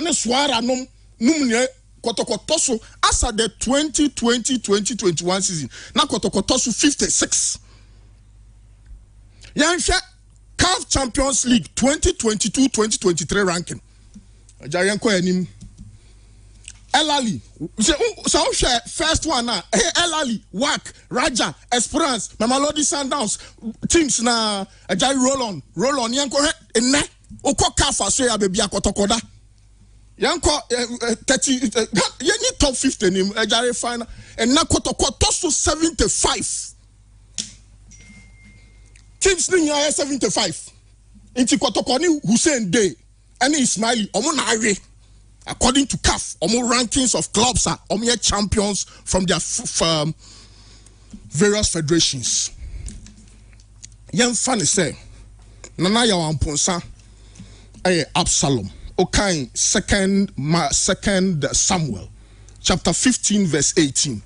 ne swara num ne Kotoko tosu as at the 2020-2021 season. Na Kotoko tosu 56. Yansha CAF Champions League 2022-2023 ranking. Ajayanko enim. El Ali. So share first one na. El Ali, WAC, Raja, Esperance, Mamelodi Sundowns teams na Ajay roll on yanko ene oko CAF so ya baby akotokoda. Yanko 30 you need top 50 nim Ajay final and na kotoko tosu 75. Teams ni ya 75. Inti kotoko ni Hussein Dey and Ismaili omo na awe. according to CAF, rankings of clubs are champions from their various federations. Young funny say, Nana Yawamponsa, Absalom, okay, second Samuel, chapter 15, verse 18.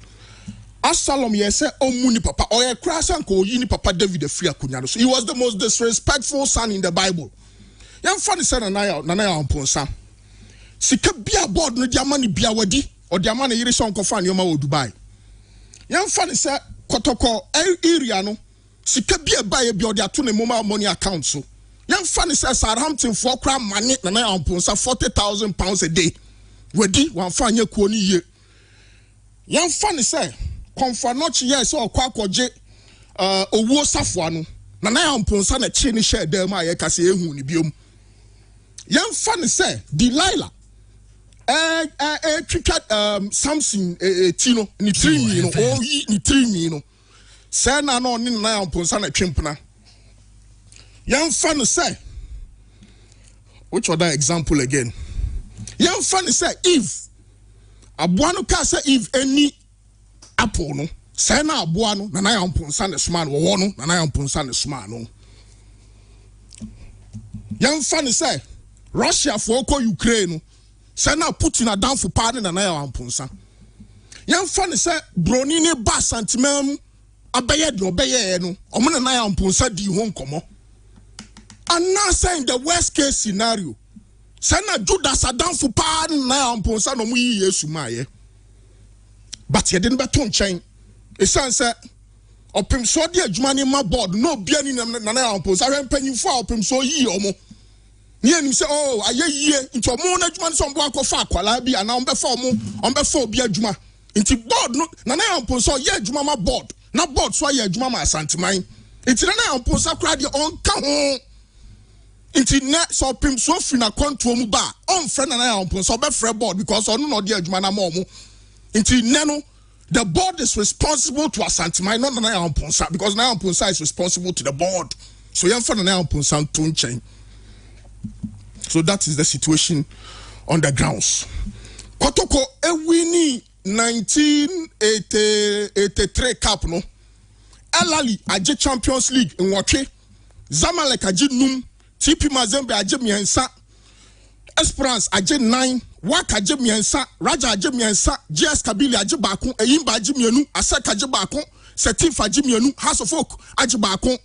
Absalom say, muni papa, oye krasan ko yini papa David the free akunyano. So he was the most disrespectful son in the Bible. Young funny say, Nana Yawamponsa. Sika bia board no diamani bia wadi or diamani yiri son kofan yoma wo Dubai. Yan fani say Kototo area no sika bia buy bia or dia to ne mobile money account so. Yan fani say Southampton for kra money na amponsa £40,000 a day. Wadi wan fan ye kuoni ye. Yan fani say konfa no chi ye so kwa koje owo safo no na amponsa na chi ni share dem a ye kase ehu ni biom. Yan fani say Delilah Samson Tino ni three no ni three no say na no ni na amponsa na twempna yan fan say which other example again yan fan say if aboa no ka say if any apple no say na aboa no na amponsa na sma no wo no na amponsa na sma no yan fan say Russia for ko Ukraine no say na Putin down for pardon na amponsa. Yan fan say broni ne ba santimam abeye do obeye no omo na amponsa di ho nkomo. And now saying the worst case scenario. Say na Judas down for pardon na amponsa no mu yi Yesu maye. But ye didn't beton chain. E say opim so de adwuma ni ma board no bia ni na amponsa hwempanyin fo opim so yi omo. Yen say oh aye ye into mo na adwuma so mbo akofa akwala bi ana on be fa obi adwuma into board no na amponsa ye adwuma ma board na board so ye adwuma ma Asante man into na amponsa kra de on ka ho into na so pim so fi na control mu ba on friend na amponsa be free board because on no de adwuma na mo into no the board is responsible to Asante man not na amponsa because na amponsa is responsible to the board so yan fa na amponsa to nchen. So that is the situation on the grounds. Kototo winning 1983 Cup no. Elali aje Champions League in Wache. Zamalek aje num. TP Mazembe aje miensa. Esperance aje 9. Wak aje miensa. Raja aje miensa. GS Kabili aje bakon. Eyimba aje mienu. Asek aje bakon. Setif aje mienu. House of Oak aje bakon.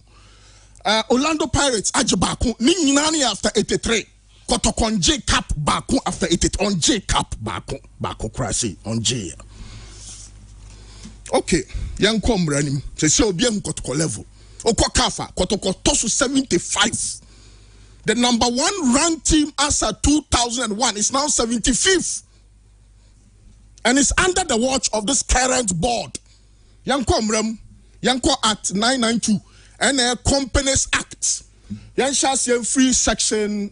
Orlando Pirates aje bakon. Ni nyinani after 83. Kototo on J Cup bakon after 83. On J Cup bakon. Bakon krasi. On J. Okay. Yan kwa mranim. Se obi en Kototo level. Okwa kafa. Kototo tosu 75. The number 1 ranked team as at 2001 is now 75th. And it's under the watch of this current board. Yanko Mrem, Yanko Act 992, and a Companies Act. Yanshas free section,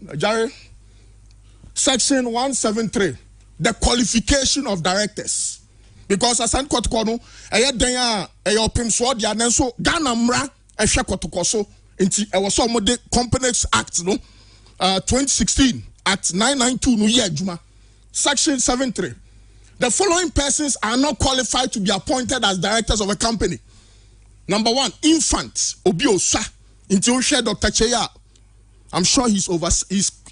section 173, the qualification of directors. Because Asante Kotokono, Opim Sword, Yanenso, Ganamra, and Shakotokoso. It was some of the Companies Act, no? 2016, Act 992, no year, Juma. Section 73. The following persons are not qualified to be appointed as directors of a company. Number 1, infant, Obiosa, until Dr. Cheya. I'm sure he's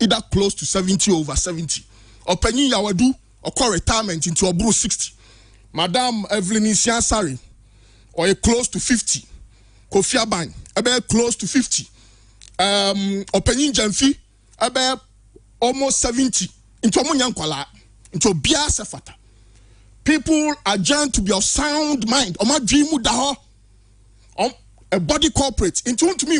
either close to 70 or over 70. Or Penny Yawadu, or call retirement into Obru 60. Madam Evelyn Isiansari, or a close to 50. Kofi Aban, about close to 50. Opening Jamfi, about almost 70. Into Munyankwala, into Bia Sefata. People are adjourned to be of sound mind. Oma dreamu daho. A body corporate. Into to me,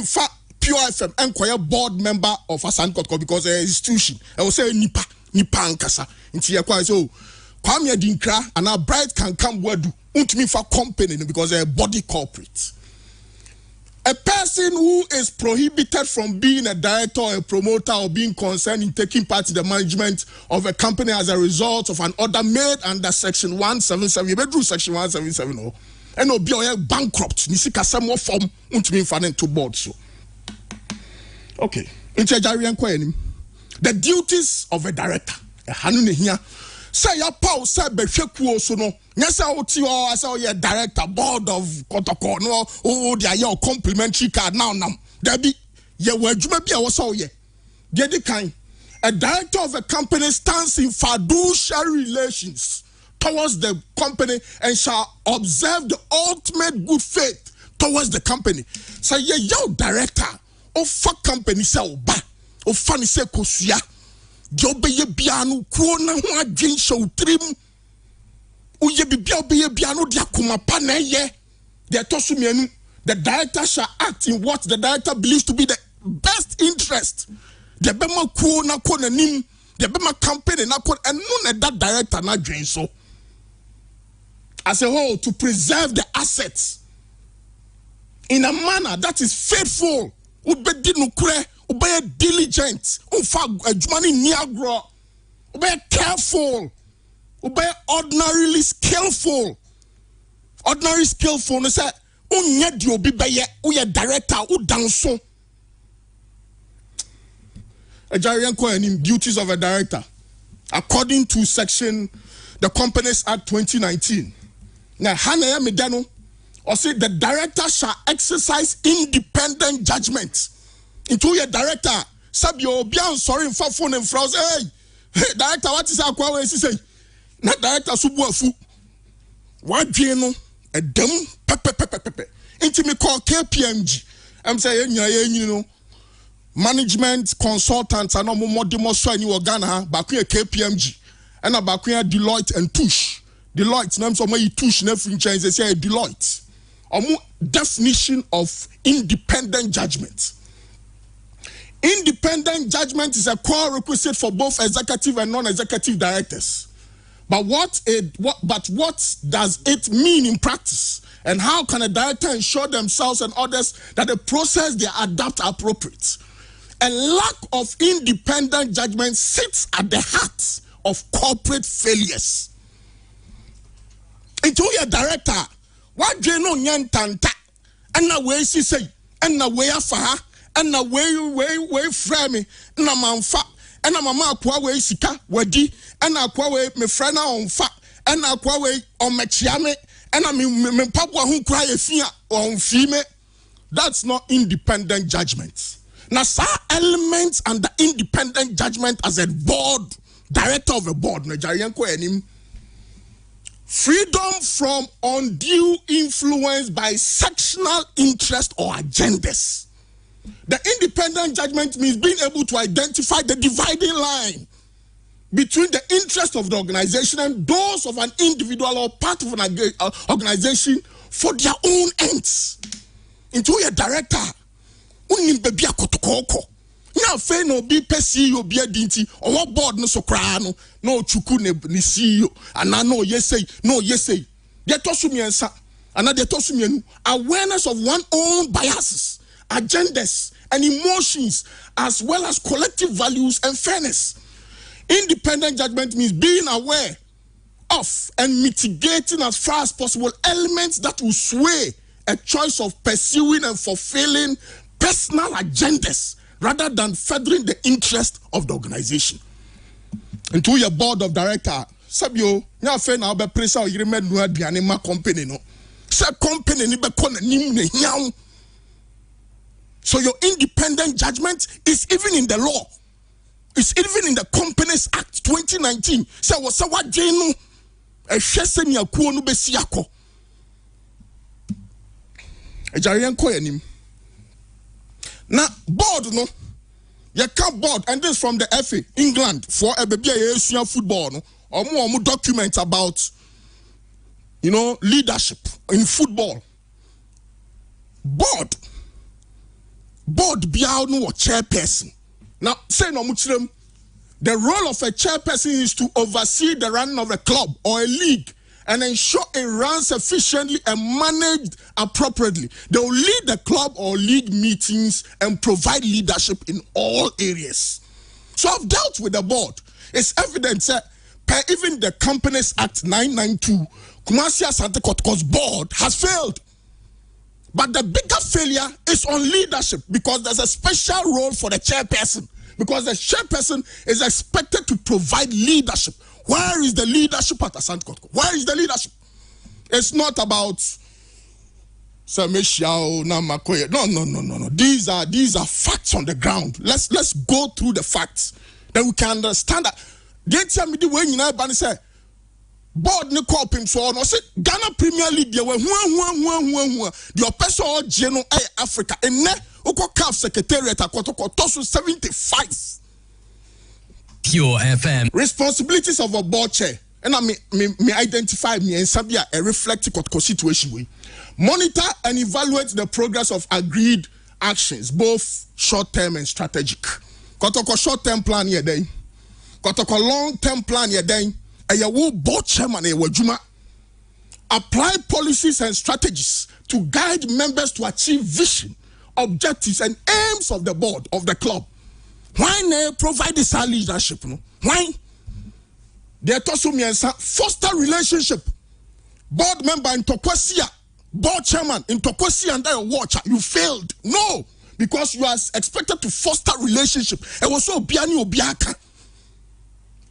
Pure FM, enquire board member of Asante Kototo because an institution. I will say Nipa Ankasa. Into Yakwa so come here dinkra and our bride can come where do. Untumi for company because a body corporate. A person who is prohibited from being a director or a promoter or being concerned in taking part in the management of a company as a result of an order made under Section 177. You better Section 177. No, and no be bankrupt. Nisi kasa more form untumi finance to board so. Okay. The duties of a director. hanu ne hia say ya paul say behwekuo so no nya say oti o say you director board of Kototo no o dia your complimentary card now there be ye wadwuma bi a wo say ye de di kan a director of a company stands in fiduciary relations towards the company and shall observe the ultimate good faith towards the company. Say yo director of a company say oba o fani say kosua de obeye bia no kuo na ho adwen show trim o ye bibia obeye bia no de akoma pa na ye de tosumianu. The director shall act in what the director believes to be the best interest. The bema kuo na ko na nim, the bema company na ko and no that director na dwen so. As a whole, to preserve the assets in a manner that is faithful, ubedi nukure, ubeye diligent, ufa jumani niagro, ubeye careful, ubeye ordinarily skillful. Ordinary skillful, no say unye di obi beye uye director udanso. In duties of a director, according to the Companies Act 2019. Now, Hannah Medano, or say the director shall exercise independent judgment. Into your director, Sabio Bian sorry for phone and froze. Hey, director, what is our quality? Say, not director Subuafu. What Geno, a dumb pepe. Into me call KPMG. I'm saying, you know. Management consultants are no more demonstrate in Ghana, Bakuya KPMG, and Bakuya Deloitte and Touche. Deloitte, names of my Touche, nothing change, they say Deloitte. A more definition of independent judgment. Independent judgment is a core requisite for both executive and non-executive directors. But what does it mean in practice? And how can a director ensure themselves and others that the process they adapt are appropriate? A lack of independent judgment sits at the heart of corporate failures. Into your director, what do you know nyantanta? And na way si say, and na way afa, and na way frame, and na manfa, and na mama akwa way sika wadi, and na akwa way me friend on fa, and na akwa way on mechiame, and na me papa hu cry a fia on fime. That's not independent judgment. Now, some elements under independent judgment as a board, director of a board, freedom from undue influence by sectional interest or agendas. The independent judgment means being able to identify the dividing line between the interest of the organization and those of an individual or part of an organization for their own ends. Into a director. Unim baby akotokoko nya fe no bi pesi obi adinti owo board no so kra no chuku ne CEO ana no yesei de tosumiensa ana de tosumienu awareness of one's own biases, agendas and emotions as well as collective values and fairness. Independent judgment means being aware of and mitigating as far as possible elements that will sway a choice of pursuing and fulfilling personal agendas rather than furthering the interest of the organization. Into your board of director, Sabio, now fair now be presa or you remember the anima company no. Say company ni be kona nim ne nyam. So your independent judgment is even in the law. It's even in the Companies Act 2019. Say what jeno e hwese ni akuo no be siako. E jarian ko yanim. Now, board, no, you can't board, and this from the FA, England, for a baby Asian football, no, or more documents about, leadership in football. Board, be out no chairperson. Now, say no much them. The role of a chairperson is to oversee the running of a club or a league and ensure it runs efficiently and managed appropriately. They will lead the club or league meetings and provide leadership in all areas. So I've dealt with the board. It's evident that per even the Companies Act 992, Kumasi Asante Kototo's board has failed. But the bigger failure is on leadership because there's a special role for the chairperson because the chairperson is expected to provide leadership. Where is the leadership at Asante Kotoko? Where is the leadership? It's not about no. These are facts on the ground. Let's go through the facts. Then we can understand that. They tell me the way you know say board ne call him so no say Ghana Premier League there were the person general Africa and ne oko CAF secretariat Kototo 75. Pure FM. Responsibilities of a board chair. And I me identify me and Sabia a reflective situation way. Monitor and evaluate the progress of agreed actions, both short-term and strategic. Kotoko short-term plan here day. Kotoko long-term plan here day. And you will board chairman juma. Apply policies and strategies to guide members to achieve vision, objectives, and aims of the board of the club. Why not provide this leadership? No? Why? They told me foster relationship. Board member in Tokwasia, board chairman in Tokwasia and then watcher, you failed. No, because you are expected to foster relationship. It was so biani obiaka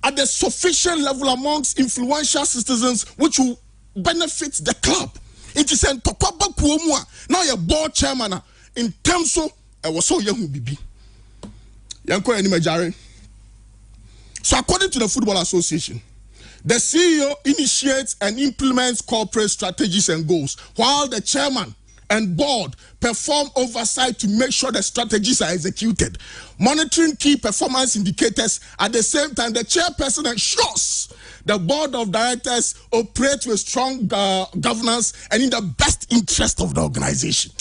at the sufficient level amongst influential citizens which will benefit the club. It is in Tokwaba Kuomua. Now your board chairman in terms of it was so young bibi. So according to the Football Association, the CEO initiates and implements corporate strategies and goals, while the chairman and board perform oversight to make sure the strategies are executed, monitoring key performance indicators. At the same time, the chairperson ensures the board of directors operate with strong governance and in the best interest of the organization.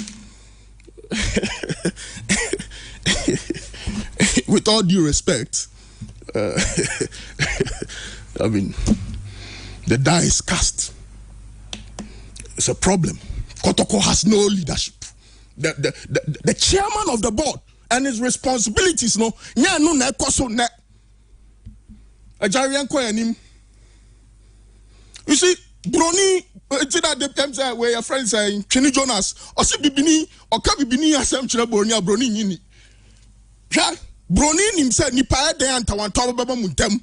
With all due respect, I mean, the die is cast. It's a problem. Kotoko has no leadership. The chairman of the board and his responsibilities, no, you see, Broni, where your friends saying, Kenny Jonas, or see Bibini, or Kabibini, Assam Broni Nini. Broni himself, Nipa de and Tawantaba Muntem.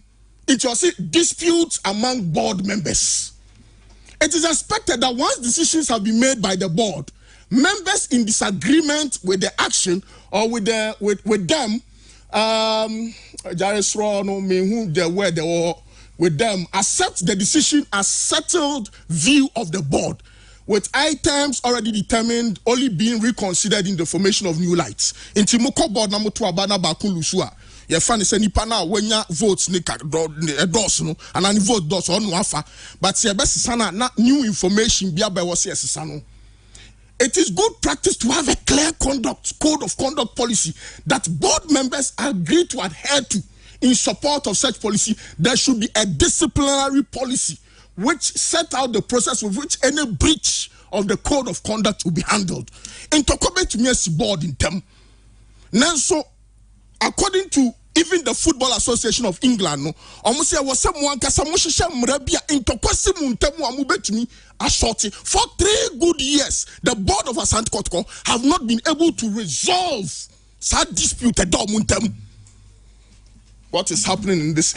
It was disputes among board members. It is expected that once decisions have been made by the board, members in disagreement with the action or with them, with them, accept the decision as settled view of the board, with items already determined only being reconsidered in the formation of new lights. In Timoko board number 2 abana bakulusua. Your fan is any pana when ya votes nika dos no and any vote dos on wafa, but your best sana not new information be by was sano. It is good practice to have a clear code of conduct policy that board members agree to adhere to. In support of such policy, there should be a disciplinary policy which set out the process with which any breach of the code of conduct will be handled. In Tokobe to me board in term. Now, so according to even the Football Association of England, no, almost there was someone Kasamusha Mrabia in Tokwasi Muntemu Amubetumi Ashoti. For 3 good years, the board of Asante Kotoko have not been able to resolve such dispute at Muntemu. What is happening in this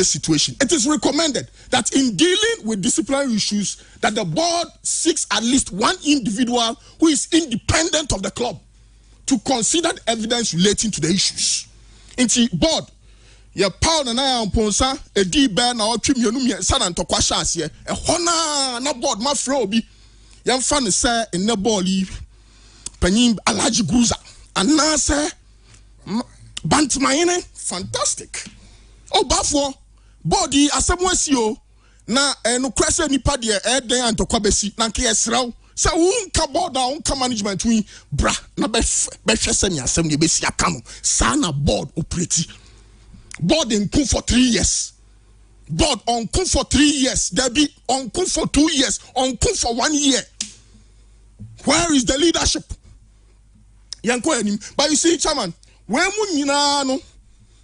situation? It is recommended that in dealing with disciplinary issues, that the board seeks at least one individual who is independent of the club to consider the evidence relating to the issues. In the board, your pound and I am ponsa a D ban or trim your son and Tokwashas here. A hona na board my frobi. Young fan is say in the ball Penim Alaji Guza and now say Bantmaine. Fantastic. Oh, bafo body asamwasio na no kwese nipa de eden antokobesi na nke yesraw se unka board unka management wi bra na be hwese ni asem de besi aka no sa na board operate board in kun for 3 years board on kun for 3 years there be on kun for 2 years on kun for 1 year. Where is the leadership? Yanko enim. But you see, chairman, when mu nyina no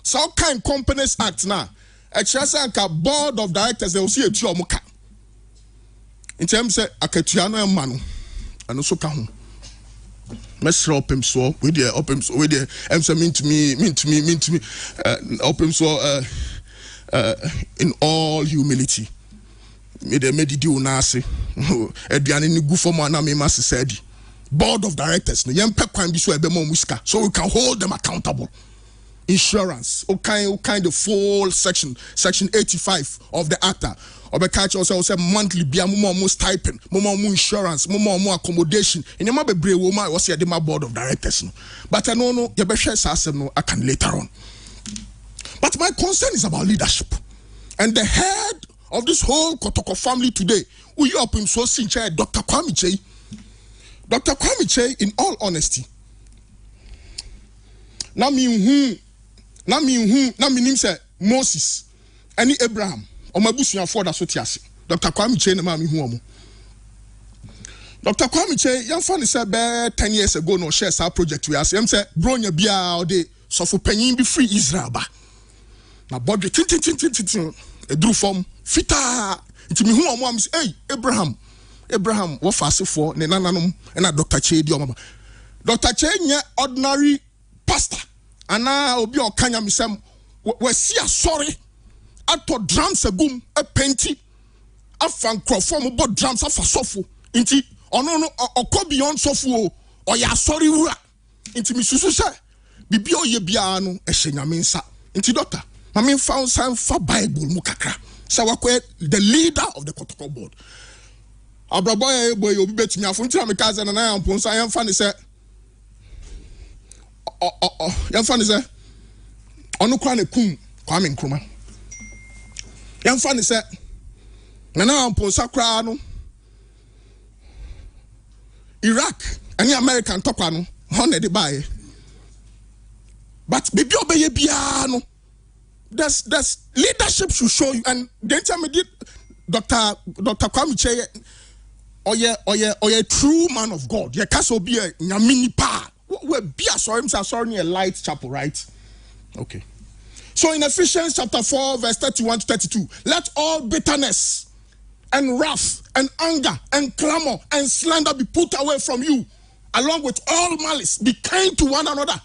so kind Companies Act now, a chasa board of directors they will see a chuamuka. In terms of Akatiano and Manu, and also Kahu. Mesra open so with the open so with the mean to me open so in all humility. Me de do nasi. Eduane ni gu for na me mas said. Board of directors no yempe kwan bi so ebe mo muska so we can hold them accountable. Insurance, kind of full section 85 of the acta. Obekach also say monthly bia mo stipend, mo insurance, mo accommodation. In the Br0uhaha was here my board of directors. But I know you be share asem no I can later on. But my concern is about leadership. And the head of this whole Kototo family today, who you up him so sincere, Dr. Kwame Kyei. Dr. Kwame Kyei, in all honesty, na mi nim say Moses any Abraham o mabusu for that so tiase. Dr. Kwame Kyei na ma mi hu omo. Dr. Kwame Kyei yan fa ni say be 10 years ago no share sa project we ase. Em say bronya bia o de sofo panyin bi free Israel ba. Na body tin edru form fita nti mi hu omo am say hey Abraham wo fase for ne nananom na Dr. Kyei di omo. Dr. Kyei nye ordinary pastor ana obi okanya misem we see a sorry ato drums agum a penti afan crofom bo drums afa sofo nti ono no okọ beyond sofo o ya sorry wura nti misusu se bibi oye bia no ehyenyame nsa nti doctor mama found some for Bible mu kakra say wakwe the leader of the Kototo board abraboy boy obi betumi afo nti am kaze na na ampo nsa yemfa ne se yemfa ne se onu kwa ne kum Kwame Nkrumah yemfa ne se na ampo nsa kra no Iraq any American tokwa no honor the buy but bibi obeye bia no there's leadership should show you and then tell me Dr. Kwame Kyei oye true man of God ye kaso be a nyamini pa we be sorry a light chapel, right? Okay. So in Ephesians chapter 4 verse 31 to 32, let all bitterness and wrath and anger and clamor and slander be put away from you, along with all malice. Be kind to one another,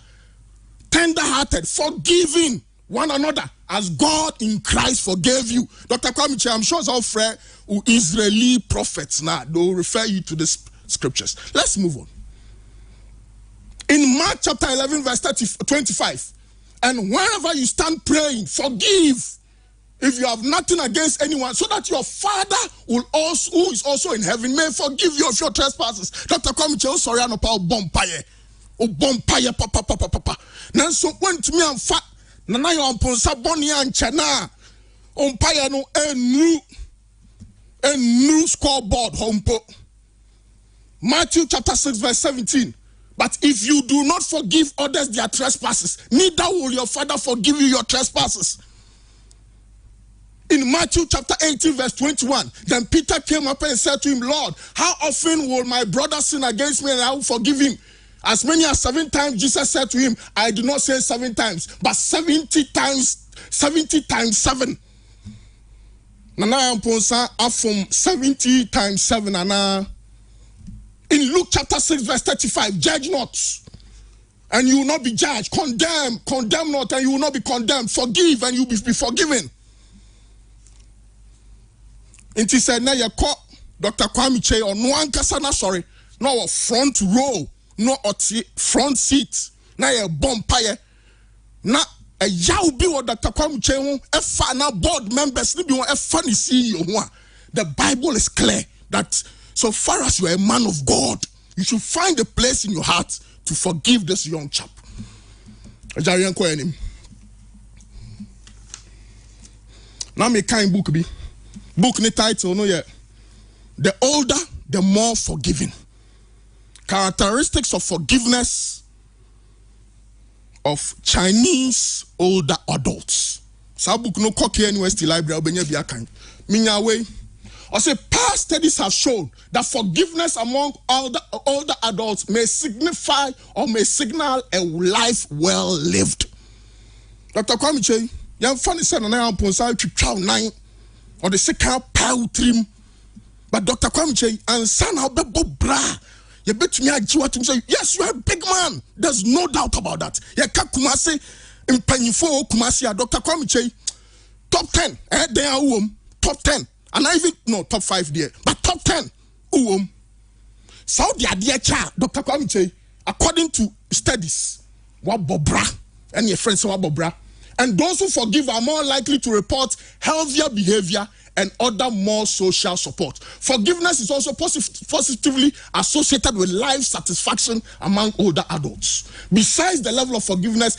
tender-hearted, forgiving one another as God in Christ forgave you. Dr. Kwame Kyei, I'm sure it's all fair Israeli prophets now. They'll refer you to the scriptures. Let's move on. In Mark chapter 11 verse 25, and wherever you stand praying, forgive if you have nothing against anyone, so that your Father will also, who is also in heaven, may forgive you of your trespasses. Dr. Kwame Kyei, sorry, I know power bompaye. O bompaye papa. Now so when to me I'm fat, nana yo amponsa boni anchana. Umpire no a new scoreboard hompo. Matthew chapter 6 verse 17. But if you do not forgive others their trespasses, neither will your Father forgive you your trespasses. In Matthew chapter 18 verse 21, then Peter came up and said to him, Lord, how often will my brother sin against me and I will forgive him? As many as 7 times, Jesus said to him, I do not say 7 times, but 70 times 7. Nana amponsa afum 70 times 7 ana. In Luke chapter 6 verse 35, judge not, and you will not be judged. Condemn not, and you will not be condemned. Forgive, and you will be forgiven. And he said, now you call Dr. Kwame Kyei or no ankasana sorry, no front row, no front seat. Now you bompire. Now a yaw be what Dr. Kwame Kyei a fan board members be a funny CEO. The Bible is clear that so far as you are a man of God, you should find a place in your heart to forgive this young chap. Now me kind book be. Book ni title no yet. The older, the more forgiving. Characteristics of forgiveness of Chinese older adults. Sa book no copy University Library obenya bia kan. Minya way. I say past studies have shown that forgiveness among older adults may signify or may signal a life well lived. Dr. Kwame Kyei, young funny son and I am ponsa to 9 or the second pow trim. But Dr. Kwame Kyei and son how bra You bet me to say, yes, you are a big man. There's no doubt about that. You can Kumasi in Penifo, Kumasi, Dr. Kwame top 10. They are top 10. And I even no top 5 there, but top 10. Saudi Arabia, Dr. Kwame according to studies, Wabobra and your friends Wabobra. And those who forgive are more likely to report healthier behavior and other more social support. Forgiveness is also positively associated with life satisfaction among older adults. Besides the level of forgiveness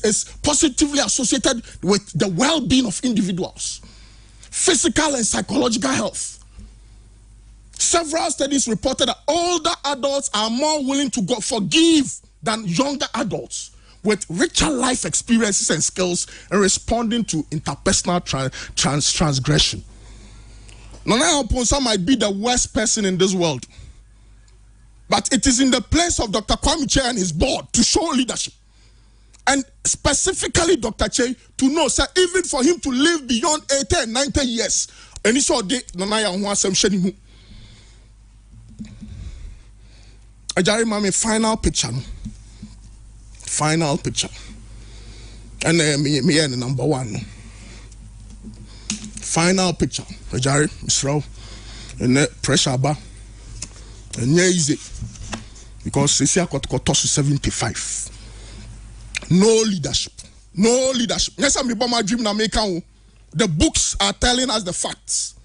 is positively associated with the well-being of individuals, physical and psychological health. Several studies reported that older adults are more willing to forgive than younger adults, with richer life experiences and skills in responding to interpersonal transgression. Nana Ponsa might be the worst person in this world, but it is in the place of Dr. Kwame and his board to show leadership, and specifically Dr. Che to know, sir, even for him to live beyond 80 and 90 years, and he saw the Nana Shenimu. Ajari Mami, final picture. Final picture. And me and number 1. Final picture. Ajari, Mr. And pressure bar. And easy. Because Cecilia Kototo 75. No leadership. No leadership. Yes, I'm my dream na make. The books are telling us the facts.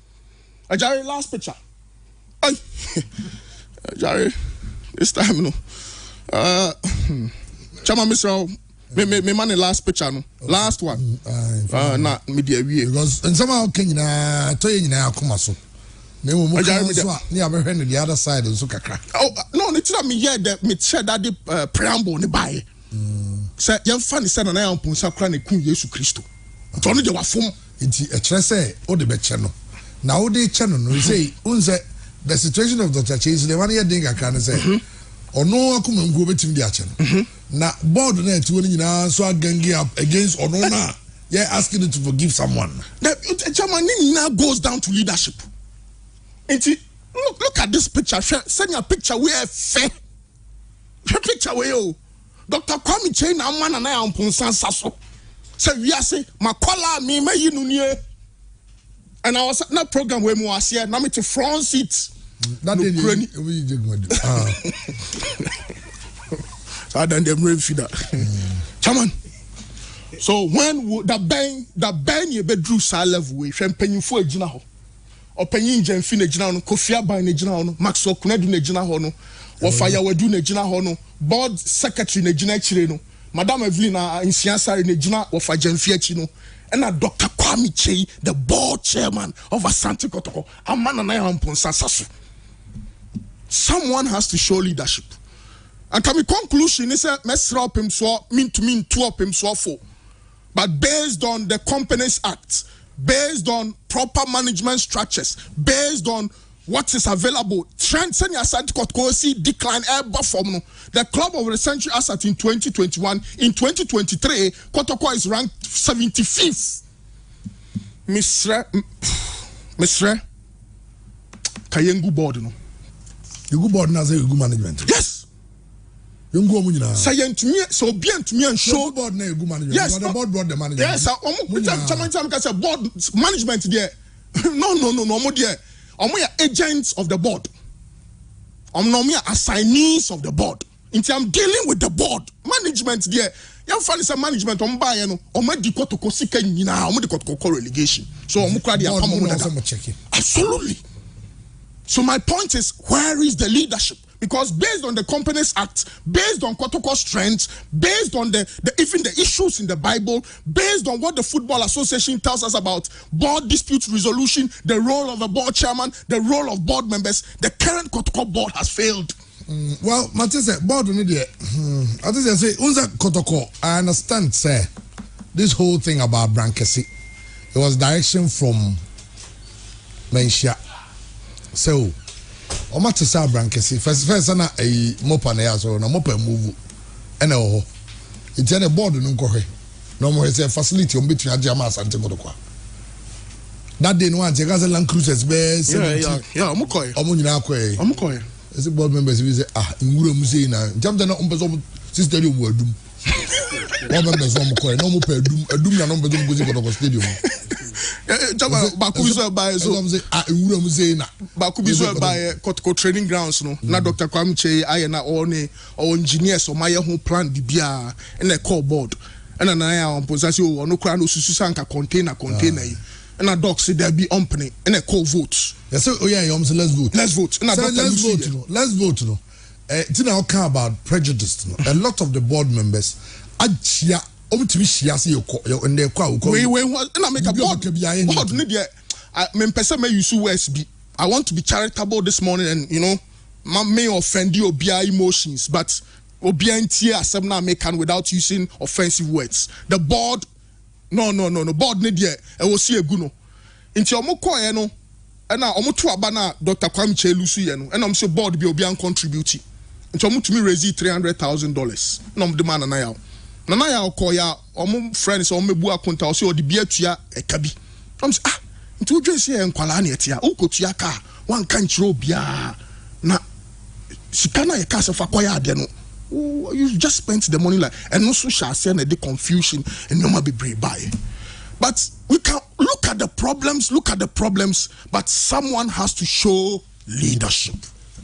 Ajari, last picture. Ajari, this time no. Chama Mr. Me money last picture no. Last one. Na media we. Because and somehow Kenya to you na akoma so. Me mo mo so ni abehwe the other side so kakra. Oh no, it's not me here that me share that the preamble ne buy. Say yan fa ni say na yan ponsa kra na kun Yesu Kristo. To no je wafom. Nti e kire say o de be che no. Na o de che no no say unse the situation of Dr. Chase the one here ding kakra ne say. Ono akuma nguo betim di ache no. Na board na eti woni nyina so agangi up against ono na. Yeah, asking you to forgive someone. The German now goes down to leadership. Look at this picture. Send your picture where fair. Picture where you. Dr. Kwame Chain na man na ya mponsan saso. Say we are say makola me you nie. And I was at that program where we was here. Now me to front seat. That day we so I done them rain feed that. Chairman. So when the bang you bedru sa level we hwempanyin fo agina ho. Opanyin Jemfi na agina ho, Kofi Aban na agina ho, Maxwell Kunadu na agina ho no, wo fire wadu na agina ho no, board secretary na agina chire no, Madam Evelina Insiansari na agina wo fa Jemfi achi no, and Dr. Kwame Chei, the board chairman of Asante Kototo, amana na ya mponsa saso. Someone has to show leadership. And can we conclusion is a mess up him so mean to mean two up him so for. But based on the Companies Act, based on proper management structures, based on what is available, strengthen your Asante Kototo decline from the club of the century asset in 2021. In 2023, Kototo is ranked 75th. Mr. Kayengu board no. You go board na say you go management. Yes. You go mu nyina. Say to me so bien to me and show board na you go management. Yes, the board brought the management. Yes, chairman can say board management there. No, mo there. Omo ya agents of the board. No me assignees of the board. I'm dealing with the board management there. You find some management on buy no. Omo di Kototo sika nyina, omo di Kototo relegation. So omo kra di apam omo da. Absolutely. So my point is, where is the leadership? Because based on the Companies Act, based on Kotoko's strengths, based on even the issues in the Bible, based on what the Football Association tells us about board dispute resolution, the role of a board chairman, the role of board members, the current Kotoko board has failed. Well, Matisse, board I think say, Unza Kotoko, I understand, sir, this whole thing about Brankesi, it was direction from Menshia. So, o mate sa Brankesi first na mopa na ya so na mopa move ena ho it's a board no nkɔhwɛ no mo say facility on between Ajama Asante Kototo that day no one take as land cruisers be yeah omo koy omo nyina koy As a board members, we say, in Woodham say now, jump the number sister you were doom. One members on McCoy, no more per doom, a doom, number don't go to the stadium. Bakubizo by so Woodham say now. Bakubizo by Kototo training grounds, no. Now Dr. Kwamche, I and or engineers or my who plan the beer and a core board. And I am possessing no crown Susanka container. And a dog said there be opening and a call votes. Yes, oh yeah, let's vote. Let's vote. Let's vote. No. It's now care about prejudice. No. A lot of the board members, we and they and I make a board. I want to be charitable this morning, and may offend you or be emotions, but obiantia assemna mekan without using offensive words. The board. No. Board need ye. I will see a guno. Inti omo koye no. Ena omo tu abana Dr. Kwamche lusu ye no. Ena omo se board bi obi an contribute. Inti omo tumi raise $300,000. Na omo demand na yaw. Na yaw koya omo friends omo mebu akonta o se odi bi atua ekabi. Omo se inti odwen se ye nkwala na etia. Ukotua ka wan kan chiro bia na sikana ye ka se fa koya ade no. You just spent the money and also shall say the confusion and no be brave by. But we can look at the problems, but someone has to show leadership.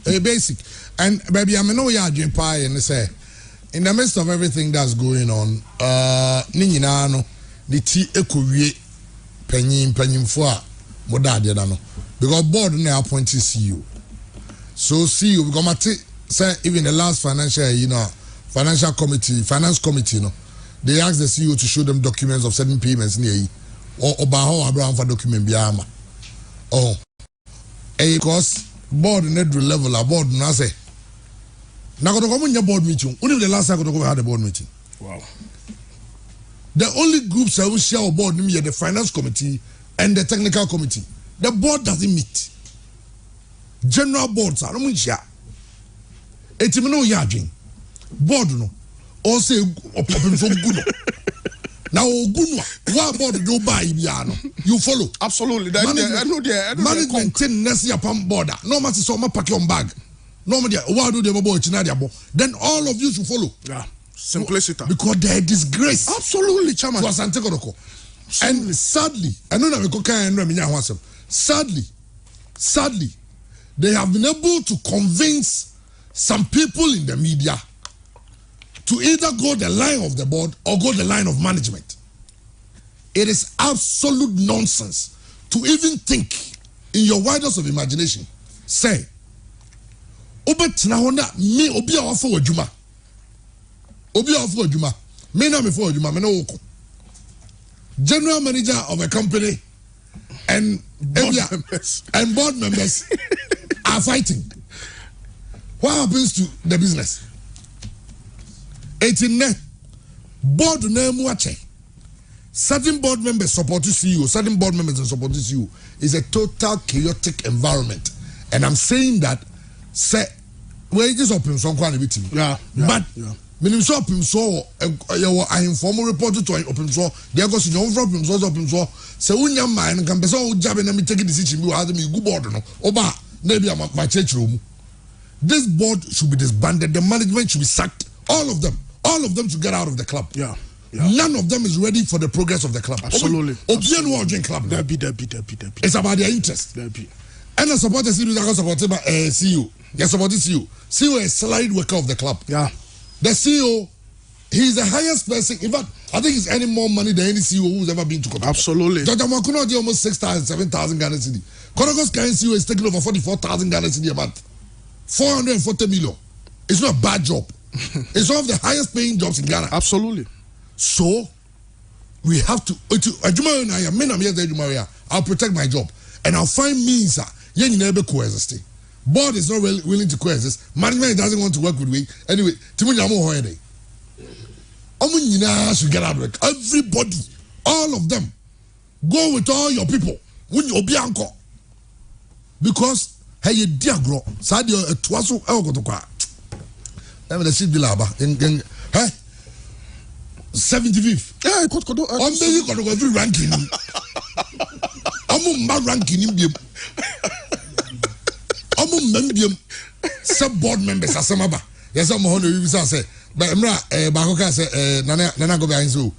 Basic. And baby, I know you're doing pie and say in the midst of everything that's going on, Ninano, the tea equity penny for Modadiano. Because board now appointed CEO. So CEO, we got say even the last financial finance committee, they asked the CEO to show them documents of certain payments near or Baho Abraham for document biama. Oh, because board net level a board na say. Now go to come in your board meeting. Only the last time I go had a board meeting. Wow. The only groups I will share a board are the finance committee and the technical committee. The board doesn't meet. General boards are not share. Etimino yajin board no or say open so good. Now good one board do buy you follow absolutely management ten next upon border no matter so much pack your bag no matter what do the boy then all of you should follow simplicity because they are disgrace absolutely chairman to Asante Kototo. And sadly I know that we can sadly they have been able to convince some people in the media to either go the line of the board or go the line of management. It is absolute nonsense to even think in your widest of imagination. Say, me obi a offer adwuma. Obi a offer adwuma. Me na me for adwuma me no woko. General manager of a company and board members are fighting. What happens to the business? 18 board name watching. Certain board members support CEO, certain board members and support CEO is a total chaotic environment. And I'm saying that say wages open some quite a bit. But when you saw open so I informal report to open so there goes no problem so open so when your mind can be so job and me take a decision you have me good board no oba maybe I'm my church room. This board should be disbanded. The management should be sacked. All of them should get out of the club. Yeah. None of them is ready for the progress of the club. Absolutely. Club. It's about their interest. And the supporters support CEO. They support CEO. CEO is a salaried worker of the club. Yeah. The CEO, he's the highest person. In fact, I think he's earning more money than any CEO who's ever been to Kototo. Absolutely. Dr. Makuno did almost 6,000, 7,000 Ghana cedi. Kototo's current CEO is taking over 44,000 Ghana cedi a month. 440 million. It's not a bad job. It's one of the highest paying jobs in Ghana. Absolutely. So we have to I'll protect my job and I'll find means coexist. Board is not willing to coexist. Management doesn't want to work with me. Anyway, should get out of it. Everybody, all of them, go with all your people. Because hey, you dear grow. Sadio a twaso elgo. Let me see the laba. Hey, 75th. Yeah, Kototo. I'm busy going to go through ranking. I'm ranking him. I'm sub board members asemaba yes am ho no wi say ba emra ba ko ka say nana go be anzo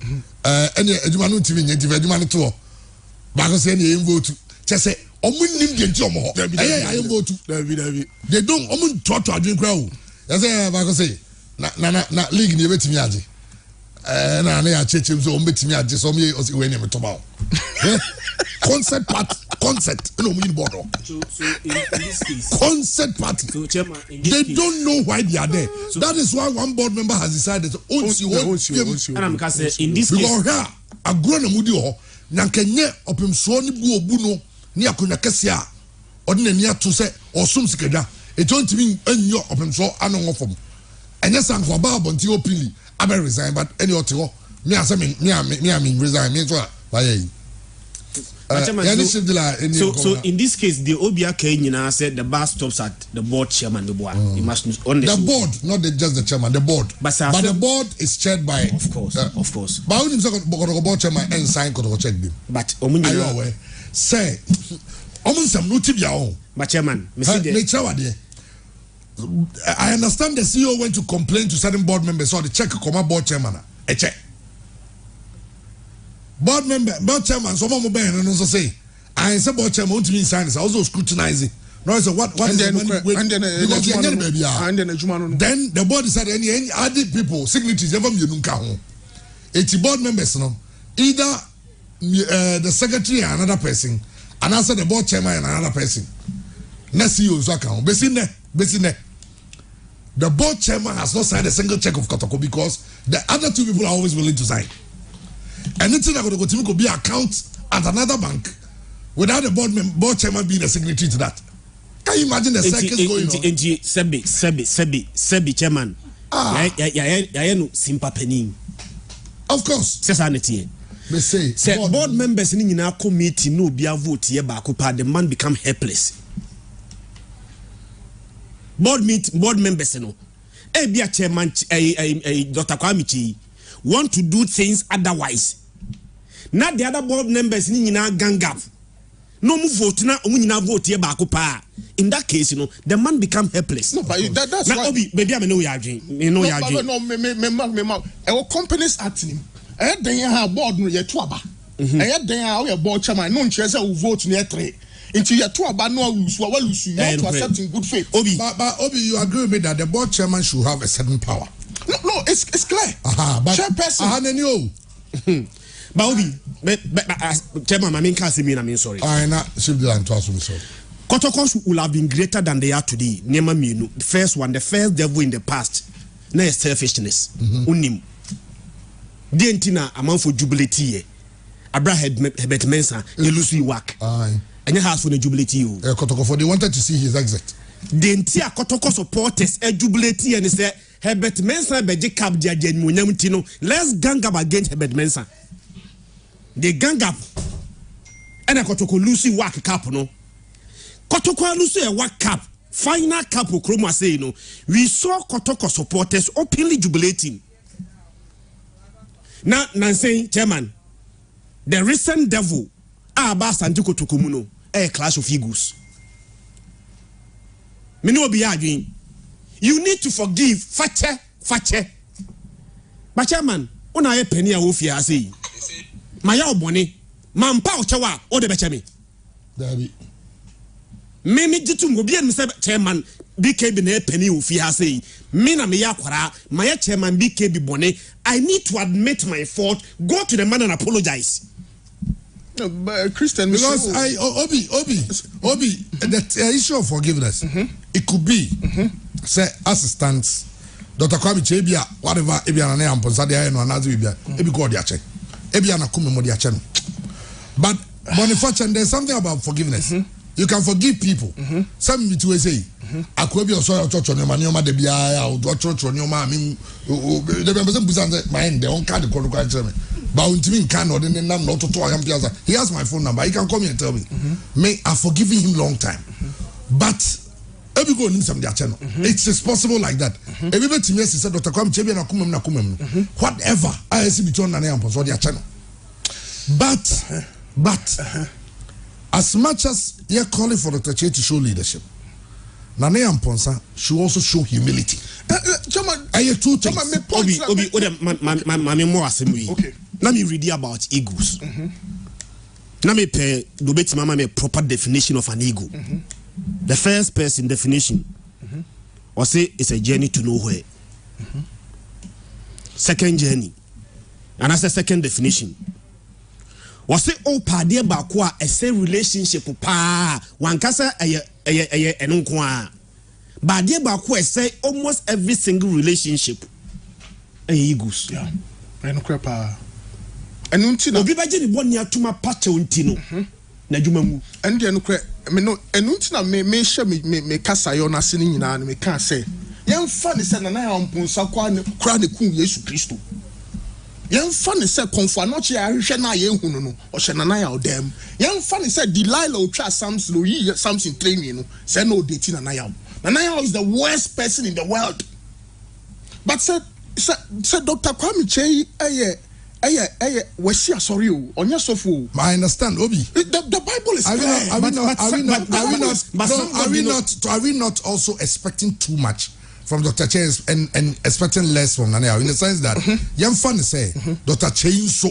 ene adwuma no ntimi nya ntimi adwuma no to ba ko say ne vote che say omunim de nti omo ho I vote David they don't omun to adwen kra o yes ba ko say na league ni betimi age na ya chechem so betimi age so me we ne to ba concert party concert no we board so in this case concert party so chairman they don't know why they are there so, that is why one board member has decided and I'm can say in this case because agro na mudi ho na kenye opemso ni bu obu no ni akonya kese a odi na ni ato se osum sikadwa e don't mean enyo opemso ano ngofom enye sanfo ba bonti openly abe resign but any ote me asa me resign me so why so in this case the Obia Kenyina said the bar stops at the board chairman the board you must on the board not just the chairman the board but the board is chaired by of course but when you board chairman and sign Kototo check them but are you aware say some no tibia on but chairman I understand the CEO went to complain to certain board members so the check come board chairman a check board chairman so mo ben no so say I say board chairman want to be sign also scrutinizing no so what and then the board decided any other people signatories ever you nka ho eti board members no either the secretary and another person and also the board chairman and another person na CEO so account besine the board chairman has not signed a single check of Kototo because the other two people are always willing to sign. Anything that could be account at another bank without the board chairman being a signatory to that. Can you imagine the circus going on? Sebi chairman. No simple penny. Of course. Say board members in our committee no be a vote here back the man become helpless. Board members no. Be a chairman Dr. Kwamichi want to do things otherwise. Not the other board members in gang up. No move vote na vote here back pa. In that case, the man become helpless. No, but that's why. Baby, I know you are doing. No, our companies acting. Then you have board no yet twaba. Then you board chairman. No chance who vote near 3. Into your twaba no lose. You have to accept in good faith. But Obi, you agree with me that the board chairman should have a certain power. No, it's clear. But chairperson. But Obi, chairman, I mean, sorry. I not simply and to ask me sorry. Kotoko will have been greater than they are today. Nema Minu, the first devil in the past. Na selfishness. Unim. Dientina amount for jubility. Abra Hebet Mensa, Yelusi Wak. Aye. And your house for the jubility. Kotoko for they wanted to see his exit. The entire Kotoko supporters a jubility and say Hebet Mensa be Jacob Diamunyamtino. Let's gang up against Hebet Mensa. They gang up. And a Kotoko Lucy Wak cap no. Kotoko Lucy a Wak cap. Final cap of Chroma say no. We saw Kotoko supporters openly jubilating. Now Nancy chairman. The recent devil Asante Kotoko a clash of egos. You need to forgive Fache. But chairman, when I penny of fear say my bonny, man pow chawa or the bechami. Mimi jitum go be Mr. Chairman BK penny of fear say Mina Miyakwara, my chairman BK bonny. I need to admit my fault, go to the man and apologize. No, but Christian, because Obi, the issue of forgiveness, it could be, say, assistants, Dr. Kwame Chebia, whatever, Ebia and Amponsadia and another Ebia, Ebicordiache, Ebia and Akumodiachen. But Boniface, there's something about forgiveness. You can forgive people. Some to say, Akwebia soil church on your manioma de Bia, or church on your mammy, the members of Busan mind, their own kind of qualified. But he has my phone number. He can call me and tell me. May I've forgiven him long time. But every go need some their channel. It's possible like that. Everybody to me said Dr. Kwame Chebia na kumem. Whatever I see between and Ampos or their channel. But as much as you're calling for Dr. Che to show leadership, Nana Yamponsa should also show humility. Two things. Okay. Let me read about eagles. Let me pay the mama me proper definition of an eagle. The first person definition or say it's a journey to nowhere. Second journey. And that's the second definition. Was it all party about a same relationship pa one casa a but dear Bakwa say almost every single relationship eagles. Yeah. I know crapa. And until be budget 1 year to my patch untino. Najumamu. And then I mean no and until me share me casa yon asini and me can't say. Young funny said and I am Punsakwan Chronicle Yesu Christo. Young funny said Confanochi Arishana Yahuno or Shananaya or them. Young funny said Delilah trust something training, say no dating and I am. Nanaya is the worst person in the world. But said Dr. Kwame Chey, sorry, on your sofa. I understand, Obi. The Bible is Are we not also expecting too much from Dr. Chey and expecting less from Nanaya in the sense that young fun say Dr. Chey so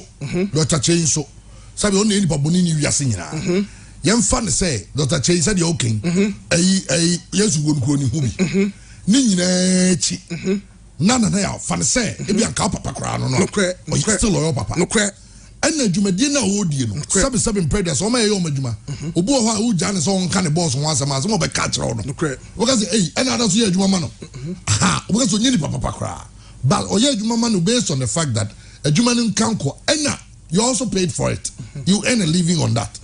Sabi only any babuni we are singing. Young fan say Dr. Chey said you're okay. Yes, you won't go any movie. Nina Nana now, fan say, if you are Papa Crown or no, or you still loyal Papa. No crack. And the Jumadina Odian, 7 predators, or my own Majuma, Uboha, who Janus on kind of boss once a month, more by catcher on the crack. Because, and others here, Jumano. Aha, because we need Papa Cra. But, or yeah, Jumano based on the fact that a Jumanin Kanko, and you also paid for it. You earn a living on that.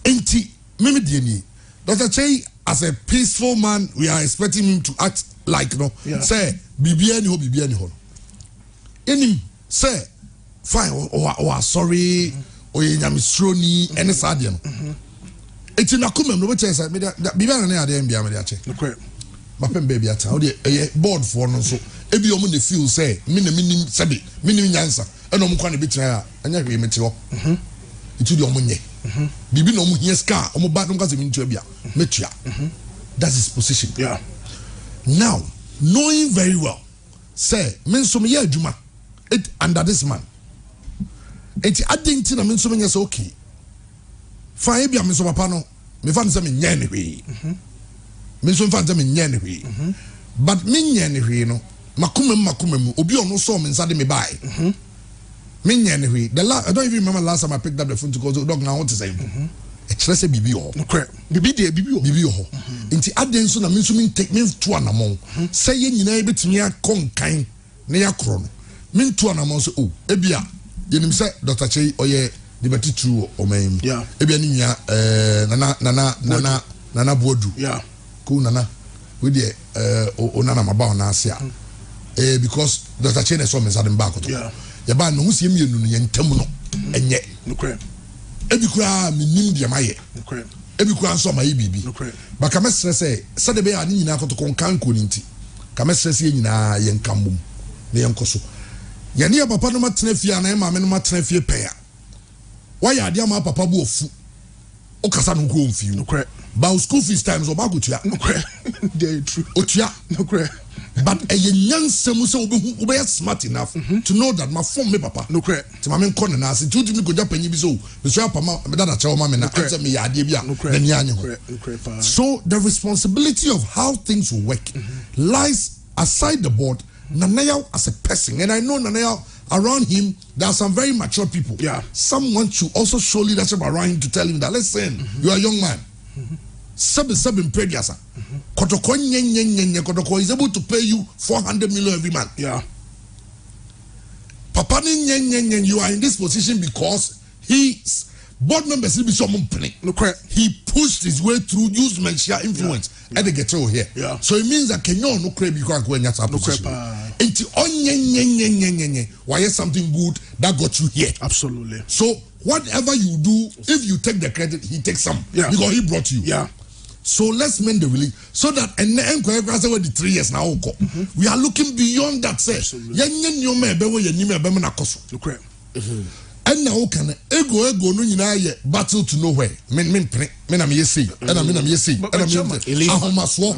Enti mimi dieni Dr. Chey as a peaceful man we are expecting him to act like say bibia ni ho enim say fine or sorry or nyamisroni any sadie no enti na kumem no beche say bibia na ade mbia me de ache mapem baby ata o de board for no so ebi omo na feel say me na minim sabi minim nyansa eno mo kwa na betina anya hwe meti ho itu de omo nye bibi no mu here scar omo ba no kasi mintu bia metua that's his position. Yeah. Now knowing very well say men so me ya adwuma it under this man it adenti na men so me say okay fine bia men so papa no me fan say me nya ne hwe men so fan say me nya ne hwe but me nya ne hwe no makumem obi ono so me nsa de me bai I don't even remember last time I picked up the phone to go to dog now. What to say? Let's say Bibi or Bibi or Inti Adenso na minsu take me to an among. Say you know bit me a kind near chrono. Min to an among so ebia. You say Dr. Chey or ye the true or maim. Yeah. Ebia Nana Bodu. Yeah. Cool Nana. With the Onana Mabao Nasia. Because Dr. Chey saw me at back. Yeah. Yaba no husie mienu no yentam no enye nokre ebi kura minim de maye nokre ebi kura nso maye bibi nokre ba ka mesre se de be ya ni nyina kotoko kanko ni nti ka mesre se nyina yenkambum na yenkoso ye ne papa no matena fie na ma me no matena fie pe ya wa ya de ma papa bu ofu o kasa no ko mfi nokre ba school fees times o ba go tua nokre dey true o tua nokre but a young Samuel will be smart enough to know that my phone me papa no credit to my men corner now. To me go Japan so the shop that tell my man answer me so the responsibility of how things will work lies aside the board Nanaya as a person, and I know Nanaya around him there are some very mature people. Yeah, someone should also show leadership around him to tell him that listen, you are a young man. Seven prediasa. Kototo Kototo is able to pay you 400 million every month. Yeah. Papa you are in this position because his board members will be someone penny. He pushed his way through, used mental influence and they get through here. Yeah. So it means that Kenya no crave you can't go in that position. Why is something good that got you here? Absolutely. So whatever you do, if you take the credit, he takes some. Yeah. Because he brought you. Yeah. So let's mend the release so that and the 3 years now we are looking beyond that. Say, and now can ego no nyina ye battle to nowhere men am yesi and am yesi and am ahomaso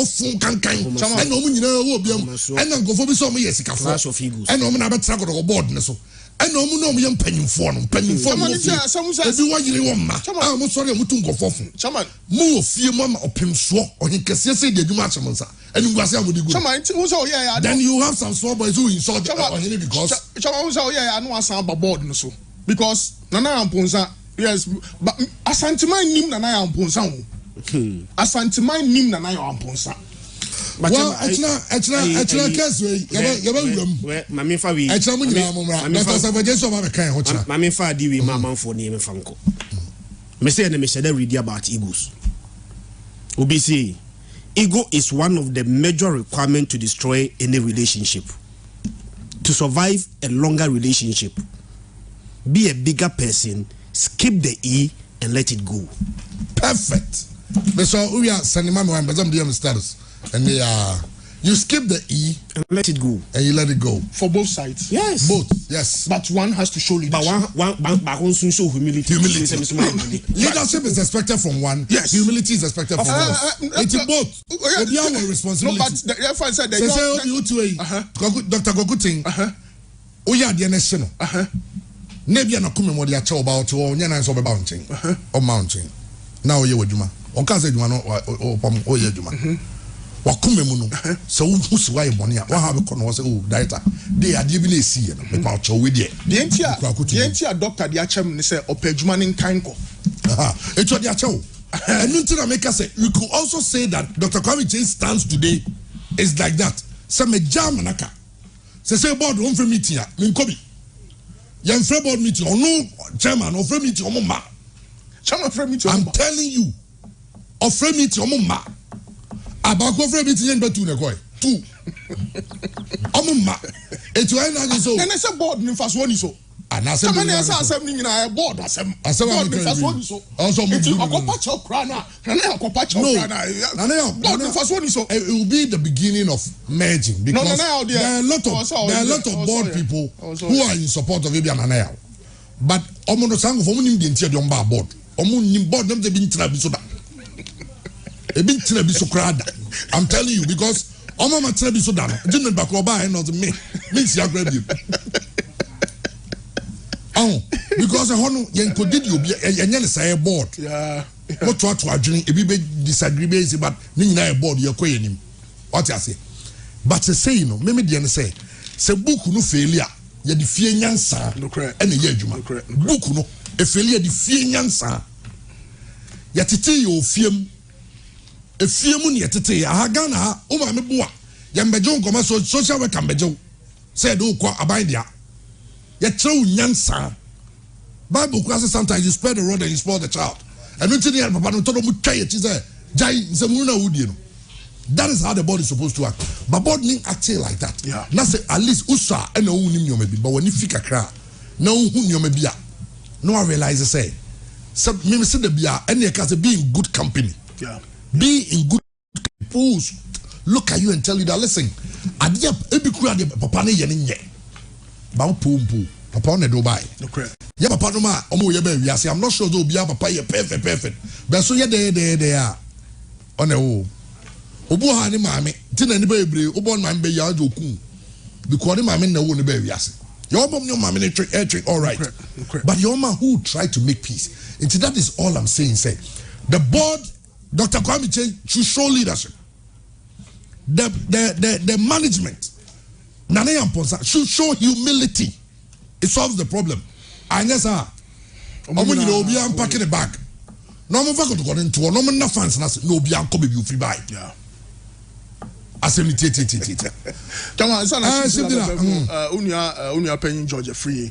fun kankan and no nyina wo biam and nkofo bi so mo yesika fo and no na betra go board ne so and no mo yem panyimfo no ebi wa yire wo ma mo sori mo tu nkofo fo mo ofie mo ma opemso ohin kese se de adwuma achemonsa and ngwase amodi go then you have some small boys who insult because board no so because Nana Amponsa yes but Asante man nim Nana Amponsa Asante man nim Nana Amponsa well actually case we yaba mami fa we actually mo nyina mo mra na fa sabaje so ma kan ho kira mami fa di we mama for ni me fanko me say na me share read about egos obi say ego is one of the major requirements to destroy any relationship. To survive a longer relationship, be a bigger person, skip the E and let it go. Perfect. So we are sending my mind, but I'm doing status. And they are you skip the E and let it go. And you let it go. For both sides. Yes. Both, yes. But one has to show leadership. But one soon show humility. Leadership is expected from one. Yes. Humility is expected from both. It's both. We have a responsibility. No, but the FI said that Dr. Gokuting. Oya de na hye no nebia na kome modi ache about o nya na so be ba nchen o mountain na oye wadwuma onka se adwuma no o pom oye adwuma wa kome mu no se wo husi wa ye bone a wa ha be kono wo se o director de ade bi na esi ye no me pa cho we de entia doctor de achem ne se opadwuma ne nkan ko echo de ache wo enu ntina make say you could also say that Dr. Kwame Chase stands today is like that some jam naka say board on free meeting me nkobi yan free board meeting ono chairman of free meeting omo ma chairman free meeting I'm telling you of free meeting omo ma abako free meeting yen betu ne koy two omo ma etu ai na so and say board ni faso oni so and I say man say asem ni nyina board asem board ni faso oni so also mo akopa cho kra na akopa cho kra na board ni faso oni so it will be the beginning of merging because there are a lot of board people who are in support of Ibia Nanaya but omo no sango for mo nim de ntia de omba board omo nim board dem de bi ntra bi so da e bi ntra bi so kra da I'm telling you because omo ma ntra bi so da no jinne ba ko ba e no me si akra bi oh because hono yen ko did you yen say board what to adwene e bi be disagree be but ni nyina e board ye ko yenim what you say but say no me de ne say book no failure ye de fie nyansa e na ye adwuma book no e failure de fie nyansa ye tete ye ofiem e fiem ne ye tete ya ha Ghana ha o ma me boa ye mbejo nkoma social work mbejo say do kwa aban dia you throw nyansa Bible class sometimes you spread the rod and you spoil the child and you tell papa no todo mu twa ye say jai nsemunu na wudie no that is how the body is supposed to act but body ning act like that na say at least usa and no nim nyoma bi but when you fika kra na hu nyoma bi a no I realize say me say the bia and you can say be in good company be in good people look at you and tell you that listen adia ebi kura de papa na ye nye ba pompo papa on the Dubai yeah papa no ma omo ye ba wiase I'm not sure do bia papa ye perfect but so ye de are on the obuha ni maame tina ni ba ebre obo man be ya joku because ni maame na wo ni ba wiase your mom your maame ni trick all right but your man who try to make peace and that is all I'm saying say the board Dr. Kwame should show leadership the management Nana Yamponsa should show humility. It solves the problem. And yes, sir. Omo you know be unpacking the bag. No mo fa ko to into no mo na fans na no be an come be free buy. Yeah. Asemi tete. Come on, sana unia penny George free.